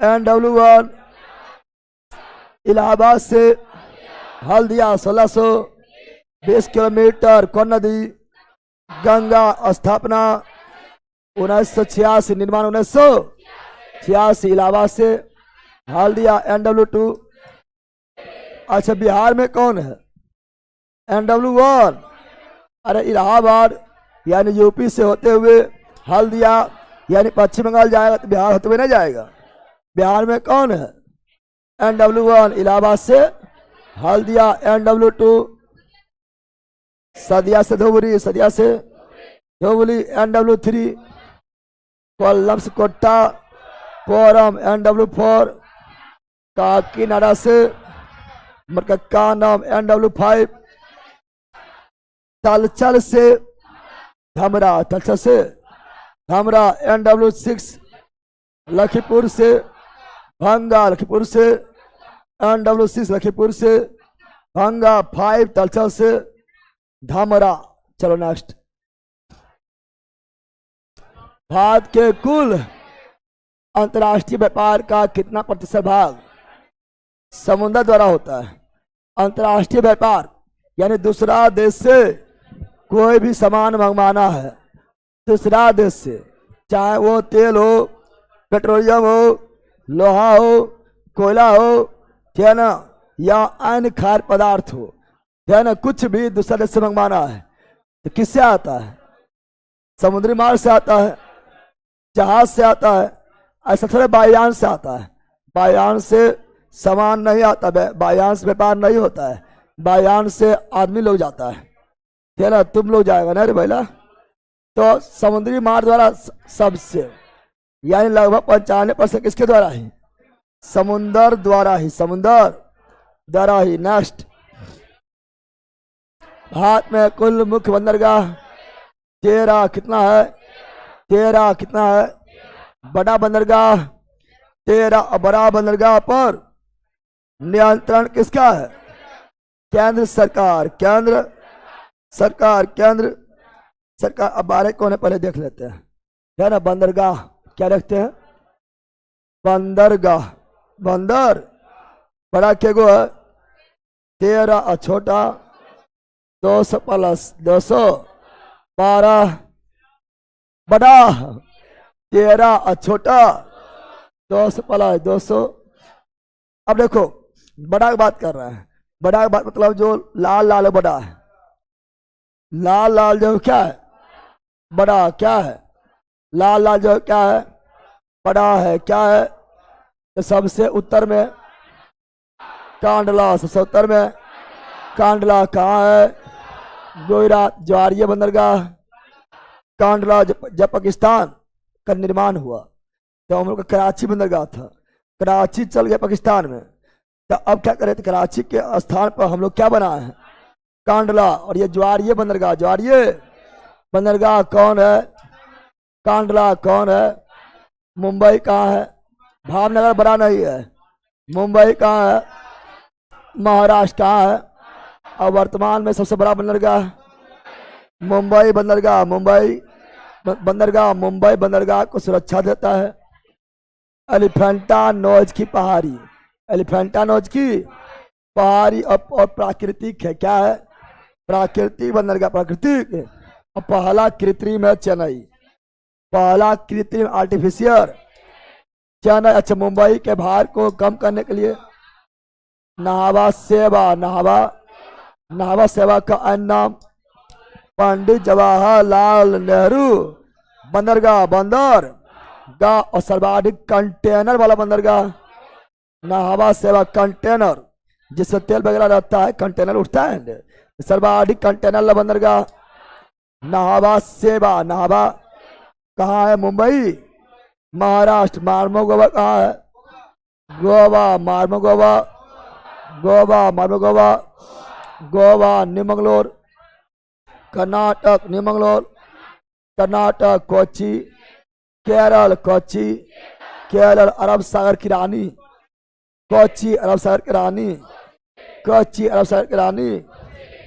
A: NW1 इलाहाबाद से हल्दिया 1620 किलोमीटर। कौन नदी? गंगा। स्थापना 1986, निर्माण 1986। इलाहाबाद से हल्दिया NW2। अच्छा बिहार में कौन है? NW1। अरे इलाहाबाद यानी यूपी से होते हुए हल्दिया यानी पश्चिम बंगाल जाएगा तो बिहार होते हुए नहीं जाएगा। बिहार में कौन है? NW1 इलाहाबाद से हल्दिया। NW2 सदिया से धुबरी, NW3 कोल्लम से कोट्टापुरम, NW4 काकीनाडा से मरकक्का नाम, NW5 तलचल से धमरा, NW6 लखीपुर से भंगा, NW6 लखीपुर से भंगा। 5 तलचल से धमरा। चलो नेक्स्ट। भारत के कुल अंतर्राष्ट्रीय व्यापार का कितना प्रतिशत भाग समुद्र द्वारा होता है? अंतर्राष्ट्रीय व्यापार यानी दूसरा देश से कोई भी सामान मंगवाना है दूसरा देश से, चाहे वो तेल हो, पेट्रोलियम हो, लोहा हो, कोयला हो, ठीक है ना, या अन्य खाद्य पदार्थ हो, ठीक है ना, कुछ भी दूसरा देश से मंगवाना है तो किससे आता है? समुद्री मार्ग से आता है, जहाज से आता है, ऐसा थोड़ा वायुयान से आता है। वायुयान से सामान नहीं आता, वायुयान से व्यापार नहीं होता है, वायुयान से आदमी लोग जाता है, ठीक है ना। तुम लोग जाएगा ना रे भैया। तो समुद्री मार्ग द्वारा सबसे यानी लगभग 95% किसके द्वारा ही? समुद्र द्वारा ही। नेक्स्ट। भारत में कुल मुख्य बंदरगाह 13 कितना है? बड़ा बंदरगाह 13। और बड़ा बंदरगाह पर नियंत्रण किसका है? केंद्र सरकार। अब 12 कौन है पहले देख लेते हैं, है ना। बंदरगाह क्या रखते हैं? बंदर बड़ा के गो है 13 और छोटा 200 प्लस 212 बड़ा 13 और छोटा 200 प्लस 200। अब देखो बड़ा की बात कर रहे हैं। बड़ा की बात मतलब जो लाल बड़ा है, लाल जो क्या है? बड़ा क्या है? लाल जो क्या है? बड़ा है। क्या है? तो सबसे उत्तर में कांडला, सबसे उत्तर में कांडला कहाँ है? गुजरात। ज्वारीय बंदरगाह कांडला। जब पाकिस्तान का निर्माण हुआ तो हम लोग का कराची बंदरगाह था, कराची चल गया पाकिस्तान में, तो अब क्या करें? तो कराची के स्थान पर हम लोग क्या बनाए हैं? कांडला। और ये ज्वारीय बंदरगाह कौन है? कांडला कौन है? मुंबई कहाँ है? भावनगर बड़ा नहीं है। मुंबई कहाँ है? महाराष्ट्र कहाँ है? और वर्तमान में सबसे बड़ा बंदरगाह मुंबई बंदरगाह, मुंबई बंदरगाह को सुरक्षा देता है। एलिफेंटा नोज की पहाड़ी, एलिफेंटा नोज की पहाड़ी और प्राकृतिक है। क्या है? प्राकृतिक बंदरगाह, प्राकृतिक। और पहला कृत्रिम है चेन्नई, पहला कृत्रिम आर्टिफिशियल चेन्नई। अच्छा, मुंबई के भार को कम करने के लिए नाहवा सेवा, नाहवा सेवा का अन्य नाम पंडित जवाहरलाल नेहरू बंदरगाह, बंदरगाह। और सर्वाधिक कंटेनर वाला बंदरगाह नाहवा सेवा, कंटेनर जिससे तेल वगैरह रहता है, कंटेनर उठता है। सर्वाधिक कंटेनर वाला बंदरगाह नाहवा सेवा। नाहवा कहाँ है? मुंबई, महाराष्ट्र। मार्मोगोवा कहाँ है? गोवा, मार्मोगोवा, गोवा, मार्मोगोवा, गोवा। निमंगलोर, कर्नाटक, निमंगलोर, कर्नाटक। कोची, केरल, कोची, केरल। अरब सागर की रानी कोची, अरब सागर की रानी कोची, अरब सागर की रानी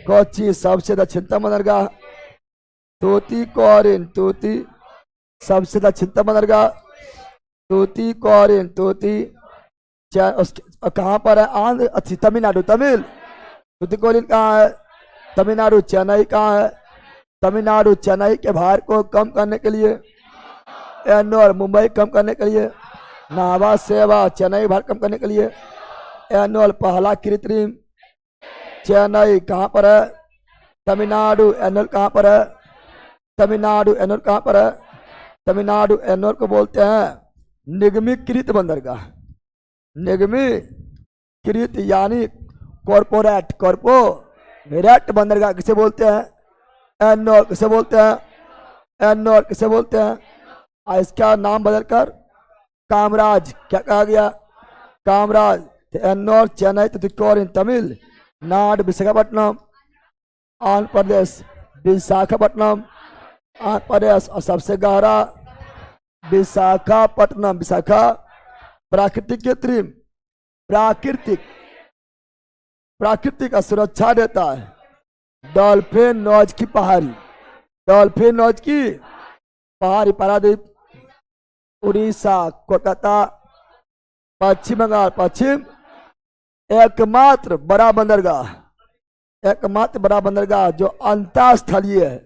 A: कोची। सबसे दक्षिणतम बंदरगाह तूतीकोरिन, तूती सबसे दक्षिणतम बंदरगाह तूतीकोरिन, तूती। कहाँ पर है? आंध्र, अच्छी तमिलनाडु, तूतीकोरिन कहाँ है? तमिलनाडु। चेन्नई कहाँ है? तमिलनाडु। चेन्नई के भार को कम करने के लिए एनोर, मुंबई कम करने के लिए नाहवा सेवा, चेन्नई भार कम करने के लिए एनोल। पहला कृत्रिम चेन्नई कहाँ पर है? तमिलनाडु। एनोल कहाँ पर है? तमिलनाडु। एनोर कहाँ पर है? तमिलनाडु। एनोर को बोलते हैं निगमीकृत बंदरगाह, निगमीकृत यानी कॉरपोरेट, कॉरपोरेट बंदरगाह किसे बोलते हैं? एनोर। किसे बोलते हैं? एनोर। किसे बोलते हैं? इसका नाम बदलकर कामराज क्या कहा गया? कामराज। एनोर, चेन्नई, तूतीकोरिन तमिलनाडु। विशाखापट्टनम, आंध्र प्रदेश, विशाखापट्टनम, आंध्र प्रदेश। और सबसे गहरा विशाखापट्टनम, विशाखा। प्राकृतिक कृत्रिम, प्राकृतिक का सुरक्षा देता है डॉल्फिन नोज की पहाड़ी, डॉल्फिन नोज की पहाड़ी। पारादीप, उड़ीसा, कोलकाता, पश्चिम बंगाल, पश्चिम। एकमात्र बड़ा बंदरगाह, एकमात्र बड़ा बंदरगाह जो अंतःस्थलीय है,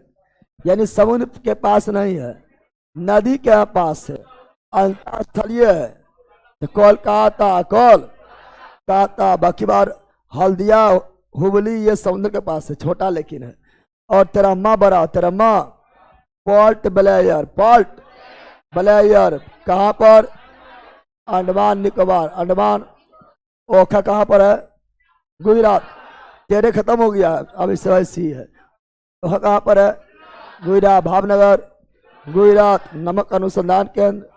A: यानी समुद्र के पास नहीं है, नदी के पास है, अंतःस्थलीय है। तो कोलकाता, कोलकाता। बाकी बार हल्दिया, हुबली ये समुद्र के पास है, छोटा लेकिन है। और तिरम्मा बड़ा, तिरम्मा। पोर्ट ब्लेयर, पोर्ट ब्लेयर कहाँ पर? अंडमान निकोबार, अंडमान। ओखा कहाँ पर है? गुजरात। तेरे खत्म हो गया है, अब इस सी है। ओखा कहाँ पर है? गुजरात। भावनगर, गुजरात। नमक अनुसंधान केंद्र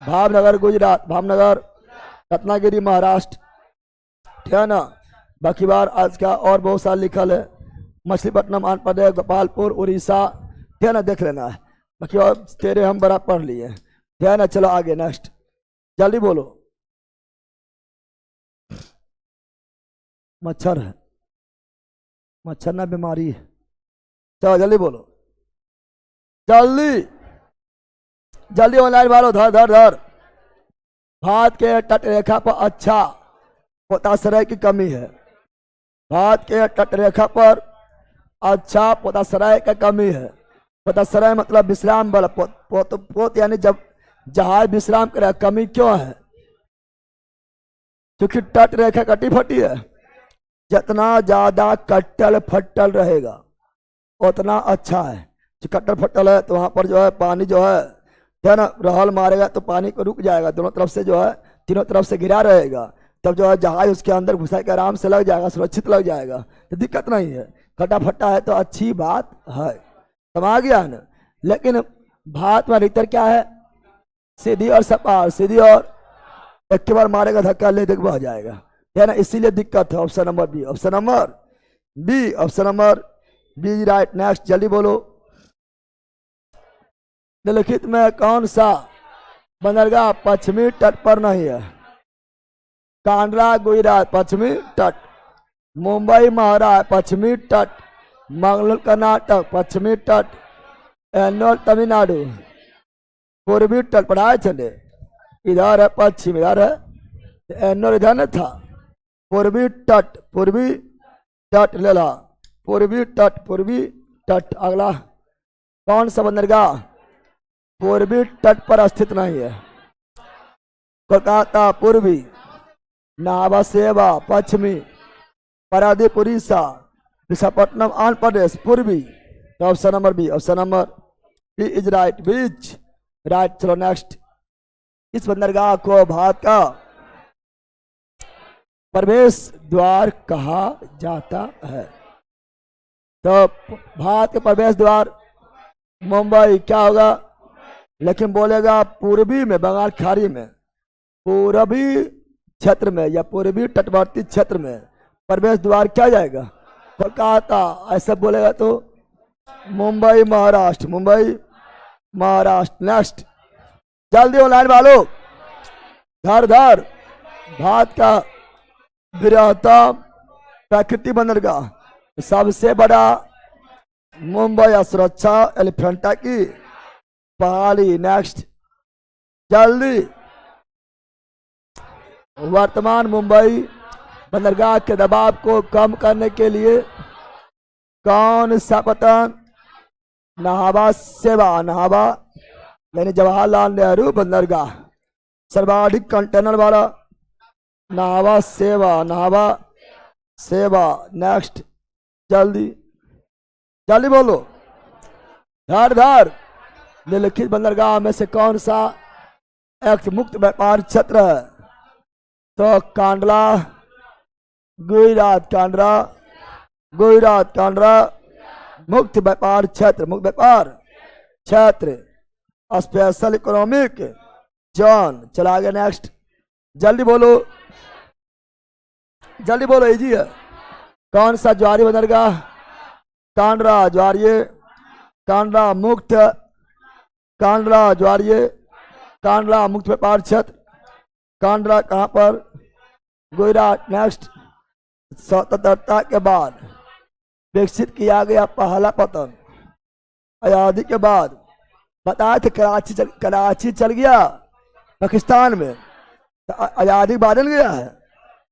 A: भावनगर, गुजरात, भावनगर। रत्नागिरी, महाराष्ट्र। ठीक है ना? बाकी बार आज का और बहुत सारा लिखल है। मछलीपट्टनम, आंध्र प्रदेश, गोपालपुर, उड़ीसा। ठीक है ना? देख लेना है। बाकी और तेरे हम बड़ा पढ़ लिए। ठीक है ना? चलो आगे, नेक्स्ट जल्दी बोलो। मच्छर है, मच्छर ना बीमारी है। चलो जल्दी बोलो, जल्दी जल्दी ऑनलाइन मारो। धर धर धर। भारत के तट रेखा पर अच्छा पोटाश्रय की कमी है, भारत के तट रेखा पर अच्छा पोटाश्रय की कमी है। पोटाश्रय मतलब विश्राम बल, पोत यानी जब जहाज विश्राम करे। कमी क्यों है? क्योंकि तट रेखा कटी फटी है। जितना ज्यादा कट्टल फट्टल रहेगा उतना अच्छा है। जो कट्टल फट्टल है तो वहां पर जो है पानी जो है ना, रहल मारेगा तो पानी को रुक जाएगा। दोनों तरफ से जो है, तीनों तरफ से घिरा रहेगा, तब जो है जहाज उसके अंदर घुसा के आराम से लग जाएगा, सुरक्षित लग जाएगा, तो दिक्कत नहीं है। कटा फट्टा है तो अच्छी बात है, समझ गया ना। लेकिन भारत में अधिकतर क्या है? सीधी और सपाट, सीधी और एक के बार मारेगा धक्का ले देख बह जाएगा, है ना, इसीलिए दिक्कत है। Option number B, option number B, option number B right. Next जल्दी बोलो। निम्नलिखित में कौन सा बंदरगाह पश्चिमी तट पर नहीं है? कांडला गुजरात पश्चिमी तट, मुंबई महाराष्ट्र पश्चिमी तट, मंगलोर कर्नाटक, पश्चिमी तट एन्नोर तमिलनाडु, पूर्वी तट पढ़ाए चले, इधर है पश्चिम, इधर है एन्नोर, इधर न था पूर्वी तट ले ला, पूर्वी तट। अगला कौन सा बंदरगाह पूर्वी तट पर स्थित नहीं है? कोलकाता पूर्वी, नाभा सेवा पश्चिमी, पारादीप उड़ीसा, विशाखापट्टनम आंध्र प्रदेश पूर्वी। Option number B, option number B is right. B's right. चलो नेक्स्ट। इस बंदरगाह को भारत का प्रवेश द्वार कहा जाता है? तो भारत का प्रवेश द्वार मुंबई क्या होगा? लेकिन बोलेगा पूर्वी में, बंगाल खाड़ी में, पूर्वी क्षेत्र में या पूर्वी तटवर्ती क्षेत्र में प्रवेश द्वार क्या जाएगा? कोलकाता। ऐसा बोलेगा तो मुंबई महाराष्ट्र, मुंबई महाराष्ट्र। नेक्स्ट जल्दी ऑनलाइन वालों, धर धर। भारत का बृहत्तम प्राकृतिक बंदरगाह, सबसे बड़ा मुंबई सुरक्षा एलिफेंटा की पहाड़ी। नेक्स्ट जल्दी। वर्तमान मुंबई बंदरगाह के दबाव को कम करने के लिए कौन सा पतन? नाहवा सेवा, नाहवा यानी जवाहरलाल नेहरू बंदरगाह सर्वाधिक कंटेनर वाला, नाहवा सेवा, नाहवा सेवा। नेक्स्ट जल्दी जल्दी बोलो, धर धर। निम्नलिखित बंदरगाह में से कौन सा एक मुक्त व्यापार क्षेत्र है? तो कांडला गुजरात, कांडला गुजरात, कांडला मुक्त व्यापार क्षेत्र, मुक्त व्यापार क्षेत्र, स्पेशल इकोनॉमिक जोन। चला गया नेक्स्ट, जल्दी बोलो जल्दी बोलो, इजी है। कौन सा ज्वारी बंदरगाह? कांडला ज्वारीय, कांडला मुक्त, कांडला ज्वारीय, कांडला मुक्त व्यापार क्षेत्र। कांडला कहाँ पर? गुजरात। नेक्स्ट स्वतंत्रता के बाद विकसित किया गया पहला पतन, आजादी के बाद बताया थे कराची चल गया पाकिस्तान में, तो आजादी बदल गया है,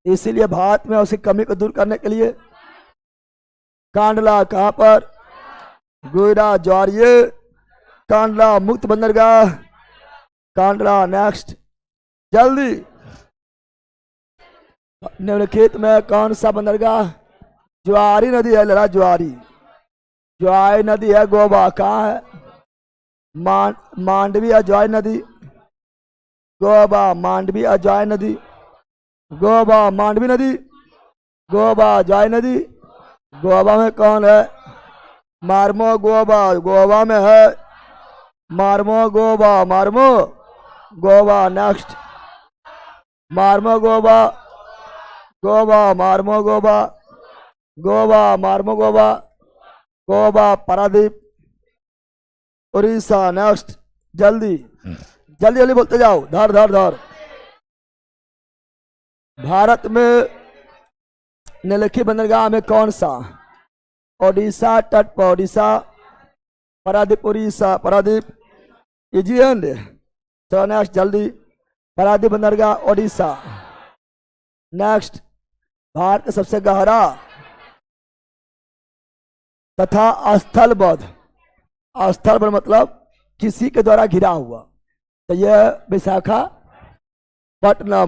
A: इसीलिए भारत में उसकी कमी को दूर करने के लिए कांडला कहाँ पर? गुजरात ज्वारीय, कांडला मुक्त बंदरगाह, कांडला। नेक्स्ट जल्दी। निम्नलिखित में कौन सा बंदरगाह ज्वारी नदी है? लड़ा ज्वारी, ज्वारी नदी है गोवा। कहाँ है? मांडवी अजवाई नदी, गोवा मांडवी अजवाई नदी, गोवा मांडवी नदी, गोवा अजवाई नदी। गोवा में कौन है? मार्मो गोवा, गोवा में है मार्मो गोवा, मार्मो गोवा। नेक्स्ट मार्मो गोवा, गोवा मार्मो गोवा, गोवा मार्मो गोवा, गोवा पारादीप उड़ीसा। नेक्स्ट जल्दी जल्दी जल्दी बोलते जाओ, धर धर धर। भारत में निम्नलिखित बंदरगाह में कौन सा? ओडिशा तट पर, ओडिशा पारादीप, उड़ीसा पारादीप। Easy and. चलो नेक्स्ट जल्दी। पारादीप बंदरगाह ओडिशा। नेक्स्ट भारत का सबसे गहरा तथा स्थलबद्ध, स्थलबद्ध मतलब किसी के द्वारा घिरा हुआ, तो यह विशाखापट्टनम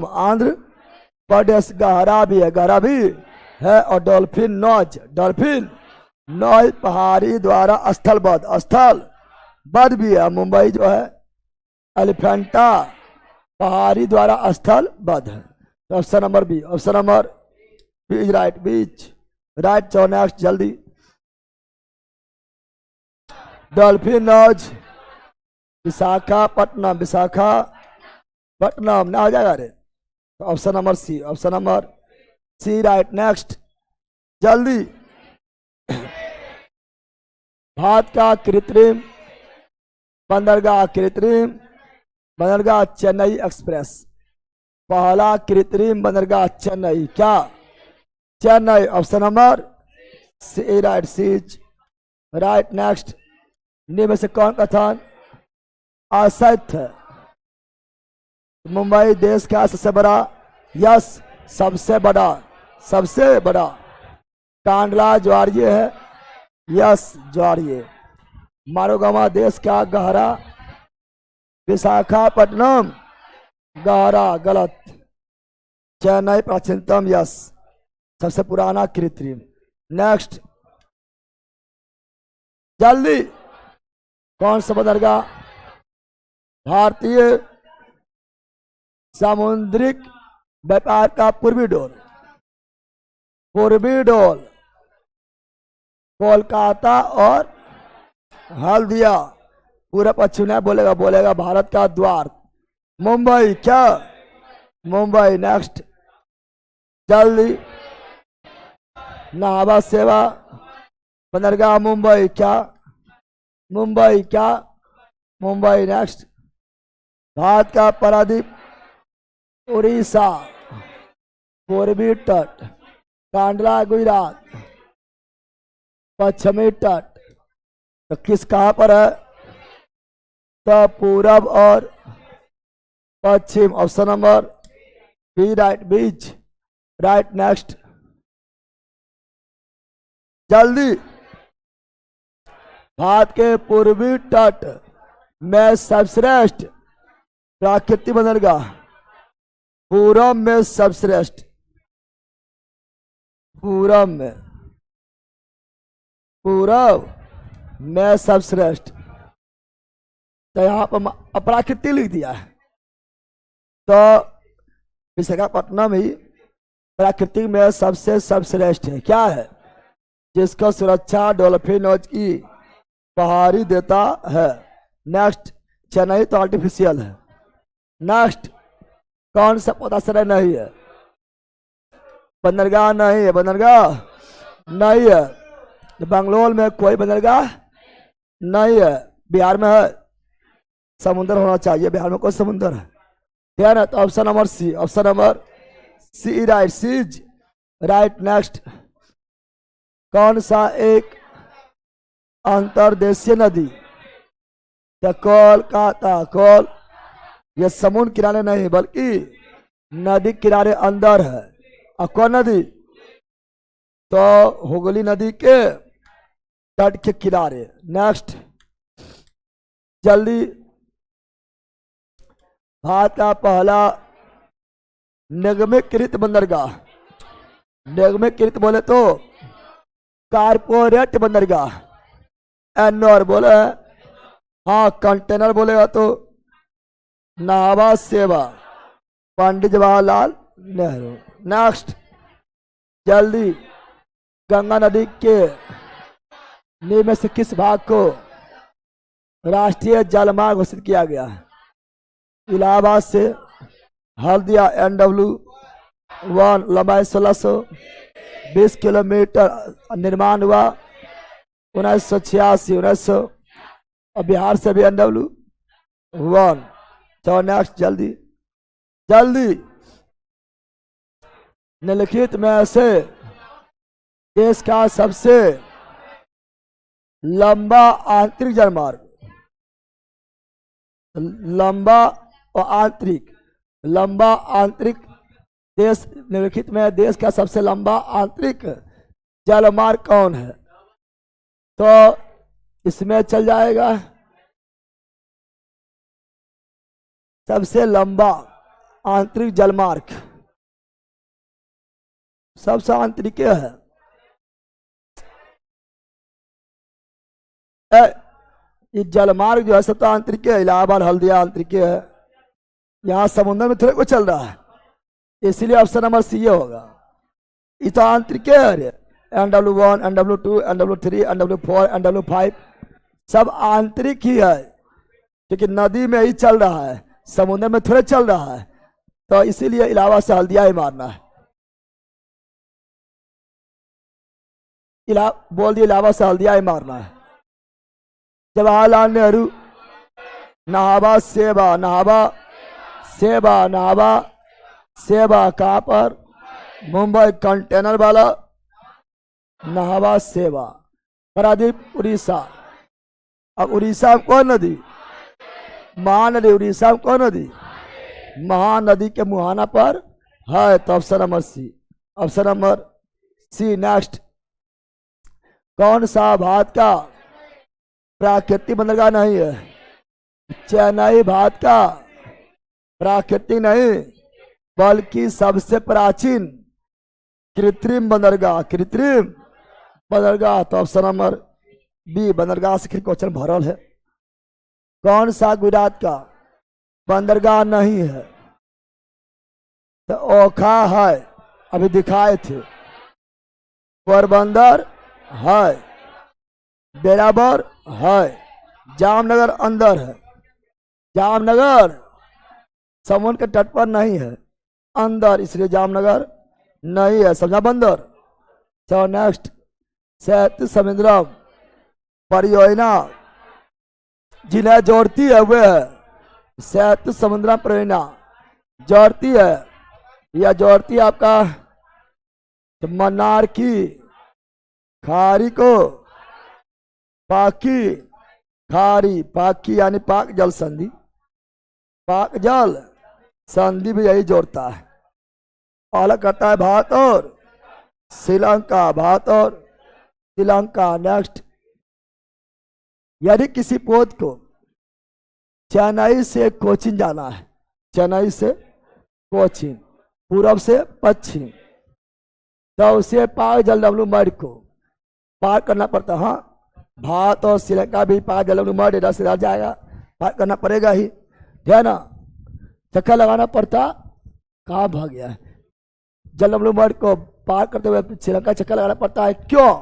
A: आंध्र प्रदेश। गहरा भी है, गहरा भी है। और डॉल्फिन नॉज, डॉल्फिन नॉज पहाड़ी द्वारा स्थलबद्ध, स्थलबद्ध भी है। मुंबई जो है एलिफेंटा पहाड़ी द्वारा स्थलबद्ध है। तो option number B, option number B is right. B's right. चलो नेक्स्ट जल्दी। डॉल्फिन नॉज विशाखापट्टनम, विशाखापट्टनम ना हो जाएगा रे? तो option number C, option number C right. Next जल्दी। भारत का कृत्रिम बंदरगाह, कृत्रिम बंदरगाह चेन्नई एक्सप्रेस। पहला कृत्रिम बंदरगाह चेन्नई, क्या? Chennai. Option number C right C's right next. निम्न में से कौन कथन असत्य है? मुंबई देश का सबसे बड़ा, यस सबसे बड़ा। कांडला ज्वारीय है, यस ज्वारीय। मारोगामा देश का गहरा, विशाखापट्टनम गहरा, गलत। चेन्नई प्राचीनतम, यस सबसे पुराना कृत्रिम। नेक्स्ट जल्दी, कौन सा बंदरगाह भारतीय सामुद्रिक व्यापार का पूर्वी डोल कोलकाता और हल्दिया। पूरा पश्चिम नहीं बोलेगा भारत का द्वार मुंबई, क्या मुंबई। नेक्स्ट जल्दी, नाभा सेवा बंदरगाह मुंबई, क्या मुंबई। नेक्स्ट भारत का प्रायद्वीप उड़ीसा, पूर्वी तट कांडला गुजरात, पश्चिमी तट। तो किस कहाँ पर है? तो पूरब और पश्चिम। Option number B right, B's right. Next जल्दी, भारत के पूर्वी तट में सर्वश्रेष्ठ प्राकृतिक बंदरगाह, पूरब में सर्वश्रेष्ठ, पूरब में सर्वश्रेष्ठ। तो यहाँ पर अप्राकृतिक लिख दिया है, तो विशाखापट्टनम ही प्राकृतिक में सबसे सर्वश्रेष्ठ है। क्या है? जिसका सुरक्षा डॉल्फिनोज की पहाड़ी देता है। नेक्स्ट चेन्नई तो आर्टिफिशियल है। नेक्स्ट कौन सा पोताश्रय नहीं है? बंदरगाह नहीं है, नहीं है। बंगलोर में कोई बंदरगाह नहीं है। बिहार में है, समुद्र होना चाहिए, बिहार में कोई समुद्र है क्या ना? तो option number C right, C's right. Next कौन सा एक अंतर्देशीय नदी, कोलकाता, यह समुद्र किनारे नहीं बल्कि नदी किनारे अंदर है। और कौन नदी? तो हुगली नदी के तट के किनारे। नेक्स्ट जल्दी, भारत का पहला निगमीकृत बंदरगाह, निगमीकृत बोले तो कारपोरेट बंदरगाह, एनोर बोले, हाँ कंटेनर बोलेगा तो नाभा सेवा, पंडित जवाहरलाल नेहरू। नेक्स्ट जल्दी, गंगा नदी के निम्न में से किस भाग को राष्ट्रीय जलमार्ग घोषित किया गया? इलाहाबाद से हल्दिया NW1 लंबाई 1620 किलोमीटर, निर्माण हुआ 1986 1900, और बिहार से भी NW1। तो नेक्स्ट जल्दी निम्नलिखित में से देश का सबसे लंबा आंतरिक जलमार्ग, लंबा आंतरिक देश, निम्नलिखित में देश का सबसे लंबा आंतरिक जलमार्ग कौन है? तो इसमें चल जाएगा सबसे लंबा आंतरिक जलमार्ग, सबसे आंतरिक है। ये जलमार्ग जो है सबसे आंतरिक है। इलाहाबाद हल्दिया आंतरिक है, यहाँ समुद्र में थोड़े को चल रहा है, इसीलिए ऑप्शन नंबर सी होगा। ये तो आंतरिक है। NW1 NW2 NW3 NW4 NW5 सब आंतरिक ही है, क्योंकि नदी में ही चल रहा है, समुद्र में थोड़े चल रहा है। तो इसीलिए इलाहाबाद से हल्दिया ही मारना है। बोल दिया इलाहाबाद से हल्दिया ही मारना है। जवाहरलाल नेहरू, नाभा सेवा कहाँ पर? मुंबई कंटेनर वाला नाहवा सेवा। पारादीप उड़ीसा। अब उड़ीसा में कौन नदी? महानदी। उड़ीसा में कौन नदी? महानदी के मुहाना पर है। तो option number C. Option number C. Next, कौन सा भारत का प्राकृतिक बंदरगाह नहीं है? चेन्नई भारत का प्राकृतिक नहीं बल्कि सबसे प्राचीन कृत्रिम बंदरगाह। कृत्रिम बंदरगाह। तो ऑप्शन नंबर बी, बंदरगाह से क्वेश्चन भरल है। कौन सा गुजरात का बंदरगाह नहीं है? तो ओखा है, अभी दिखाए थे। पोरबंदर है, बेराबर है, जामनगर अंदर है। जामनगर समुद्र के तट पर नहीं है, अंदर, इसलिए जामनगर नहीं है। समझा बंदर? चलो नेक्स्ट, सेतु समुद्रम परियोजना जिन्हें जोड़ती है वे है सेतु समुद्रम परियोजना। जोड़ती है या जोड़ती है आपका मन्नार की खाड़ी को पाकी खाड़ी। पाकी यानी पाक जल संधि। पाक जल संधि भी यही जोड़ता है। अलग करता है भारत और श्रीलंका। भारत और श्रीलंका। नेक्स्ट, यदि किसी पोत को चेन्नई से कोचीन जाना है, चेन्नई से कोचीन पूरब से पश्चिम, तो उसे पाक जलडब्लू मर्ग को पार करना पड़ता है। हाँ, भारत और श्रीलंका भी पाक जलडब्लू मर्ग इधर से इधर जाएगा, पार करना पड़ेगा ही, है ना। चक्कर लगाना पड़ता, कहाँ भाग गया है। जलडब्लू मर्ग को पार करते हुए श्रीलंका चक्कर लगाना पड़ता है। क्यों?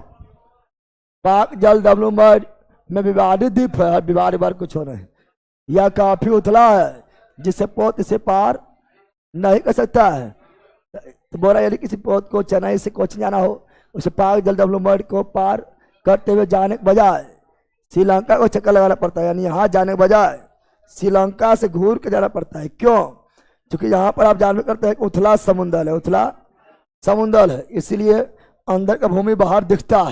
A: पाक जलडब्लू मर्ग में विवादित द्वीप है, विवाद बार कुछ होना है। यह काफी उथला है जिससे पोत इसे पार नहीं कर सकता है। तो बोला यदि किसी पोत को चेन्नई से कोचीन जाना हो, उसे पाक जलडब्लू मर्ग को पार करते हुए जाने के बजाय श्रीलंका को चक्कर लगाना पड़ता है, यानी यहाँ जाने के बजाय श्रीलंका से घूर के जाना पड़ता है। क्यों? क्योंकि यहाँ पर आप जानते करते हैं कि उथला समुद्र है, उथला समुद्र है, इसीलिए अंदर का भूमि बाहर दिखता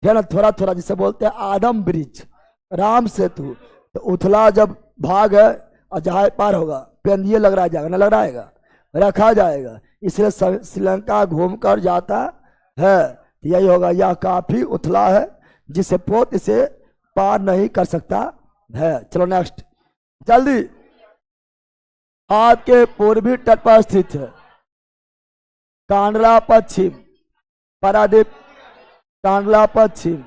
A: है ना, थोड़ा थोड़ा, जिसे बोलते हैं आदम ब्रिज, राम सेतु। तो उथला जब भाग है और जहाज पार होगा पेंदिए लग रहा जाएगा, ना लग रहा रखा जाएगा, इसलिए श्रीलंका घूम कर जाता है। यही होगा, यह काफी उथला है जिसे पोत इसे पार नहीं कर सकता है। चलो नेक्स्ट, जल्दी। आपके पूर्वी तट पर स्थित है कांडला पश्चिम, पारादीप कांडला पश्चिम,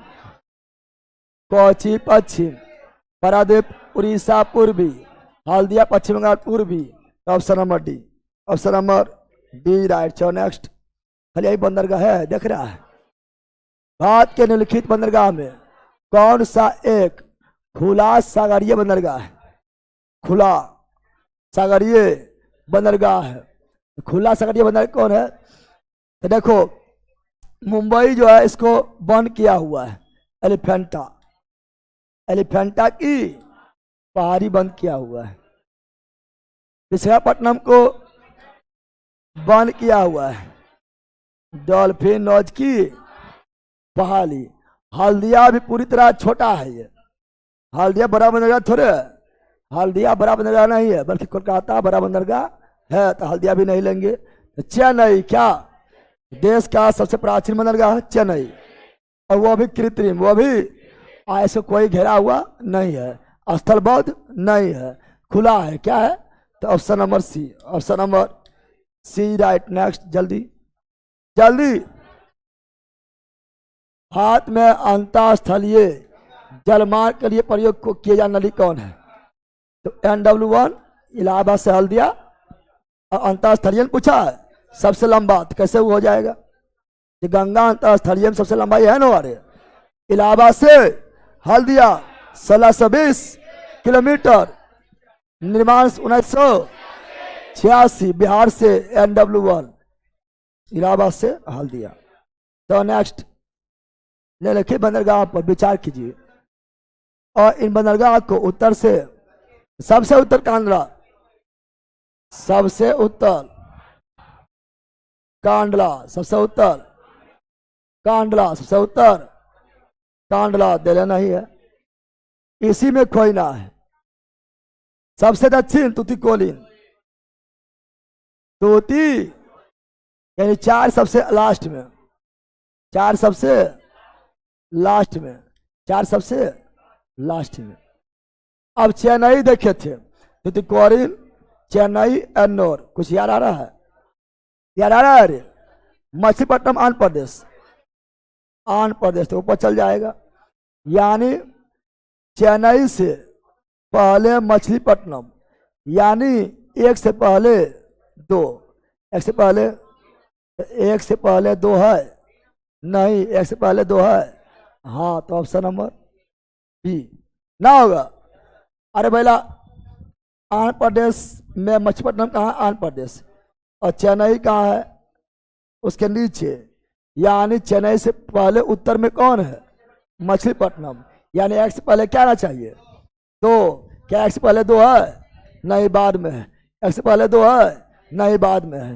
A: कोची पश्चिम, पारादीप उड़ीसा पूर्वी, हल्दिया पश्चिम बंगाल पूर्वी। Option number D. Option number D right. चलो नेक्स्ट, खाली यही बंदरगाह है, देख रहा है। भारत के निम्नलिखित बंदरगाह में कौन सा एक खुला सागरीय बंदरगाह है? खुला सागरीय बंदरगाह है। खुला सागरीय बंदरगाह कौन है? तो देखो, मुंबई जो है इसको बंद किया हुआ है, एलिफेंटा, एलिफेंटा की पहाड़ी बंद किया हुआ है। विशाखापट्टनम को बंद किया हुआ है, डॉल्फिन लॉज की पहाड़ी। हल्दिया भी पूरी तरह छोटा है, ये हल्दिया बड़ा बंदरगाह थोड़े है, हल्दिया बड़ा बंदरगाह नहीं है, बल्कि कोलकाता बड़ा बंदरगाह है, तो हल्दिया भी नहीं लेंगे। तो चेन्नई क्या देश का सबसे प्राचीन बंदरगाह है? चेन्नई, और वो भी कृत्रिम, वो भी ऐसे कोई घेरा हुआ नहीं है, स्थलबद्ध नहीं है, खुला है। क्या है? तो option number C. Option number C right. Next, जल्दी जल्दी। भारत में अंतरस्थलीय जलमार्ग के लिए प्रयोग किए जाने नदी कौन है? तो NW1 इलाहाबाद से हल्दिया, और अंतरस्थलीय पूछा है सबसे लंबा, तो कैसे वो हो जाएगा? ये गंगा अंतरस्थलीय में सबसे लंबा है ना। अरे इलाहाबाद से हल्दिया 1620 किलोमीटर, निर्माण 1986, बिहार से NW1 इलाहाबाद से हल्दिया। तो नेक्स्ट, निम्नलिखित बंदरगाह पर विचार कीजिए और इन बंदरगाह को उत्तर से सबसे उत्तर कांडला, सबसे उत्तर कांडला, सबसे उत्तर कांडला सबसे उत्तर, कांडला दे लेना ही है, इसी में खोजना है। सबसे दक्षिण तुतिकोलिन, तूती यानी 4 सबसे लास्ट में, 4 सबसे लास्ट में, 4 सबसे लास्ट में। अब चेन्नई देखे थे, तुतिकोरिन, चेन्नई, एन्नोर, कुछ याद आ रहा है? याद आ रहा है? अरे मछलीपट्टनम आंध्र प्रदेश, आंध्र प्रदेश तो ऊपर चल जाएगा, यानी चेन्नई से पहले मछलीपट्टनम, यानी 1 से पहले 2, 1 से पहले, 1 से पहले 2 है नहीं, 1 से पहले 2 है, हाँ तो ऑप्शन नंबर बी ना होगा। अरे भैया आंध्र प्रदेश में मछलीपट्टनम कहाँ? आंध्र प्रदेश, और चेन्नई कहाँ है? उसके नीचे, यानी चेन्नई से पहले उत्तर में कौन है? मछलीपट्टनम, यानी 1 से पहले क्या आना चाहिए? 2, क्या 1 से पहले 2 है? नहीं, बाद में है। 1 से पहले 2 है? नहीं, बाद में है।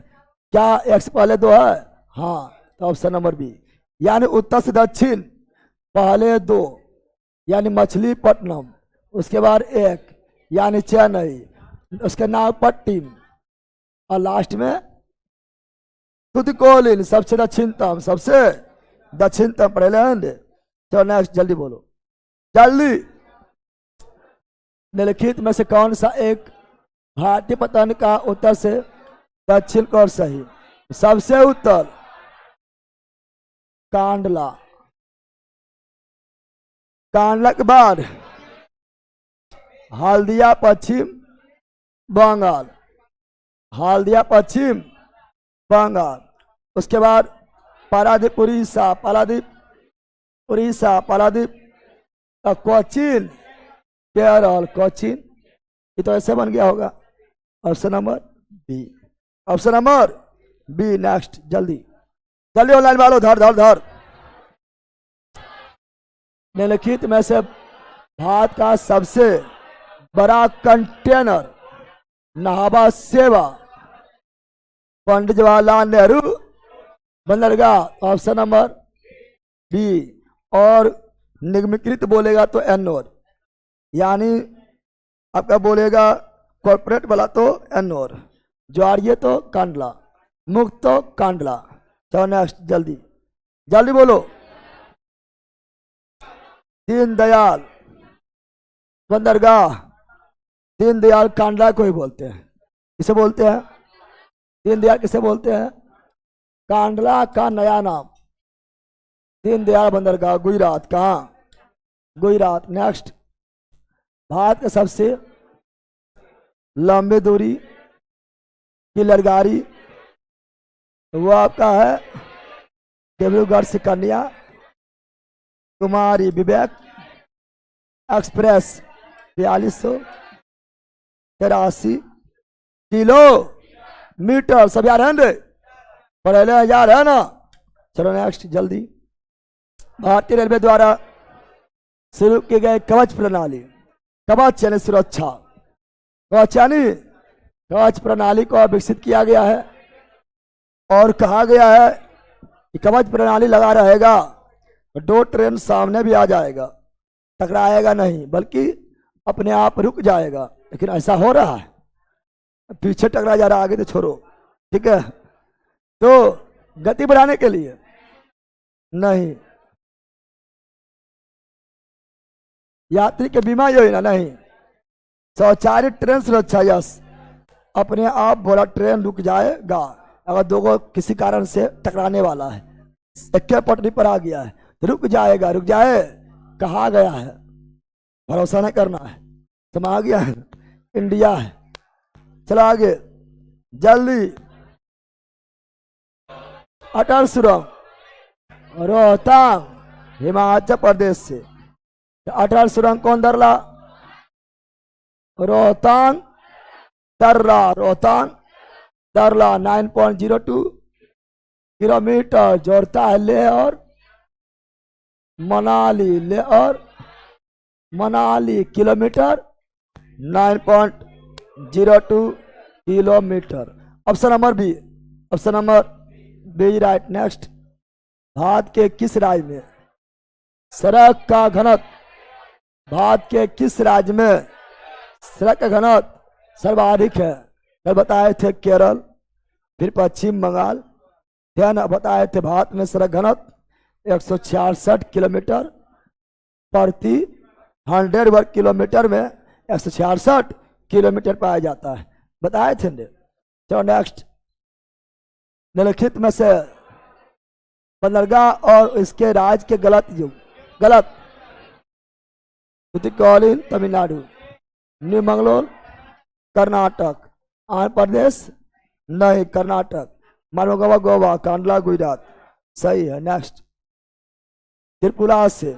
A: क्या 1 से पहले 2 है? हाँ, तो ऑप्शन नंबर बी, यानी उत्तर से दक्षिण पहले 2 यानी मछलीपट्टनम, उसके बाद 1 यानी चेन्नई, उसके नागपट्टिनम, और लास्ट में तुतिकोलिन, सबसे दक्षिणतम, सबसे दक्षिणतम प्रेलैंड। तो नेक्स्ट जल्दी बोलो, जल्दी। निम्नलिखित में से कौन सा एक भारतीय पतंग का उत्तर से दक्षिण को सही? सबसे उत्तर कांडला, कांडला के बाद हल्दिया पश्चिम बंगाल, हल्दिया पश्चिम बंगाल, उसके बाद पारादीप उड़ीसा, पारादीप उड़ीसा, पारादीप कोचीन केरल, कोचीन, ये तो ऐसे बन गया होगा। Option number B, option number B. Next जल्दी जल्दी ऑनलाइन वालों, धर धर धर। निम्नलिखित में से भारत का सबसे बड़ा कंटेनर नहावा सेवा पंडित जवाहरलाल नेहरू बंदरगाह, ऑप्शन नंबर बी। और निगमीकृत बोलेगा तो एन्नोर, यानी आपका बोलेगा कॉर्पोरेट वाला तो एन्नोर, ज्वारीय तो कांडला, मुक्त तो कांडला। चलो नेक्स्ट जल्दी जल्दी बोलो। दीनदयाल बंदरगाह, दीनदयाल कांडला को ही बोलते हैं। किसे बोलते हैं? दीनदयाल किसे बोलते हैं? कांडला का नया नाम दीनदयाल बंदरगाह, गुजरात। कहाँ? गुजरात। नेक्स्ट, भारत के सबसे लंबी दूरी की रेलगाड़ी वो आपका है डिब्रूगढ़ से कन्या कुमारी विवेक एक्सप्रेस, 4283 किलोमीटर। सब यार है, पहले यार है ना। चलो नेक्स्ट जल्दी। भारतीय रेलवे द्वारा शुरू की गई कवच प्रणाली, कवच यानी सुरक्षा, कवच यानी कवच प्रणाली को विकसित किया गया है और कहा गया है कि कवच प्रणाली लगा रहेगा, 2 ट्रेन सामने भी आ जाएगा, टकराएगा नहीं बल्कि अपने आप रुक जाएगा। लेकिन ऐसा हो रहा है, पीछे टकरा जा रहा है, आगे तो छोड़ो, ठीक है। तो गति बढ़ाने के लिए नहीं, यात्री के बीमा योजना नहीं, स्वचालित ट्रेन सुरक्षा, यस, अपने आप बोला ट्रेन रुक जाएगा अगर 2 को किसी कारण से टकराने वाला है, एक पटरी पर आ गया है तो रुक जाएगा, रुक जाए, कहा गया है, भरोसा नहीं करना है। सम आ गया है, इंडिया है। चलो आगे जल्दी। अटल सुरंग रोहतांग हिमाचल प्रदेश से, अटल सुरंग कौन दरला? रोहतांग दर्रा, रोहतांग दर्रा 9.02 किलोमीटर जोड़ता है लेह और मनाली, लेह और Manali kilometre 9.02 kilometre. Option number B, option number B right. Next, भारत के किस राज्य में सड़क का घनत्व, भारत के किस राज्य में सड़क का घनत्व सर्वाधिक है? कल बताए थे केरल, फिर पश्चिम बंगाल, ध्यान बताए थे भारत में सड़क घनत्व 166 किलोमीटर प्रति 100 वर्ग किलोमीटर में 166 किलोमीटर पाया जाता है, बताए थे ने। चलो नेक्स्ट, निम्नलिखित में से बंदरगाह और इसके राज्य के गलत तुतिकोरिन तमिलनाडु, न्यू मंगलोर कर्नाटक, आंध्र प्रदेश नहीं कर्नाटक, मारमोगोवा गोवा, कांडला गुजरात, सही है। नेक्स्ट, त्रिपुरा से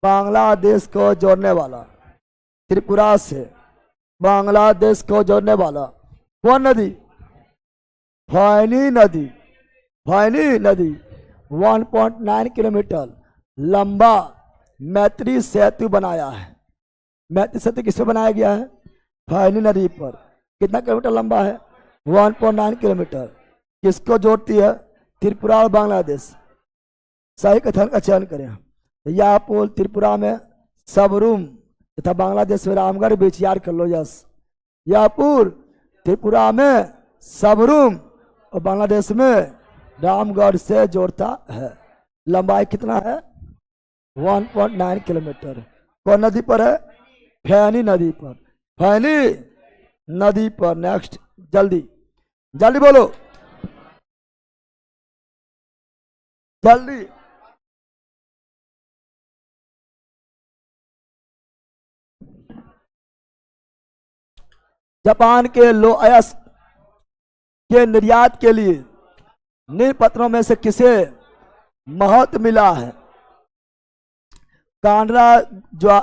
A: बांग्लादेश को जोड़ने वाला, त्रिपुरा से बांग्लादेश को जोड़ने वाला कौन नदी? फैनी नदी, फैनी नदी 1.9 किलोमीटर लंबा मैत्री सेतु बनाया है। मैत्री सेतु किस पे बनाया गया है? फैनी नदी पर। कितना किलोमीटर लंबा है? 1.9 किलोमीटर। किसको जोड़ती है? त्रिपुरा और बांग्लादेश। सही कथन का चयन करें। यह पुल त्रिपुरा में सबरूम तथा बांग्लादेश में रामगढ़ बीच, याद कर लो। यस, यह पुल त्रिपुरा में सबरूम और बांग्लादेश में रामगढ़ से जोड़ता है। लंबाई कितना है? 1.9 किलोमीटर। कौन नदी पर है? फैनी नदी पर, फैनी नदी पर। नेक्स्ट, जल्दी जल्दी बोलो, जल्दी। जापान के लोअयस्क के निर्यात के लिए निम्न पत्रों में से किसे महत्व मिला है? कांडला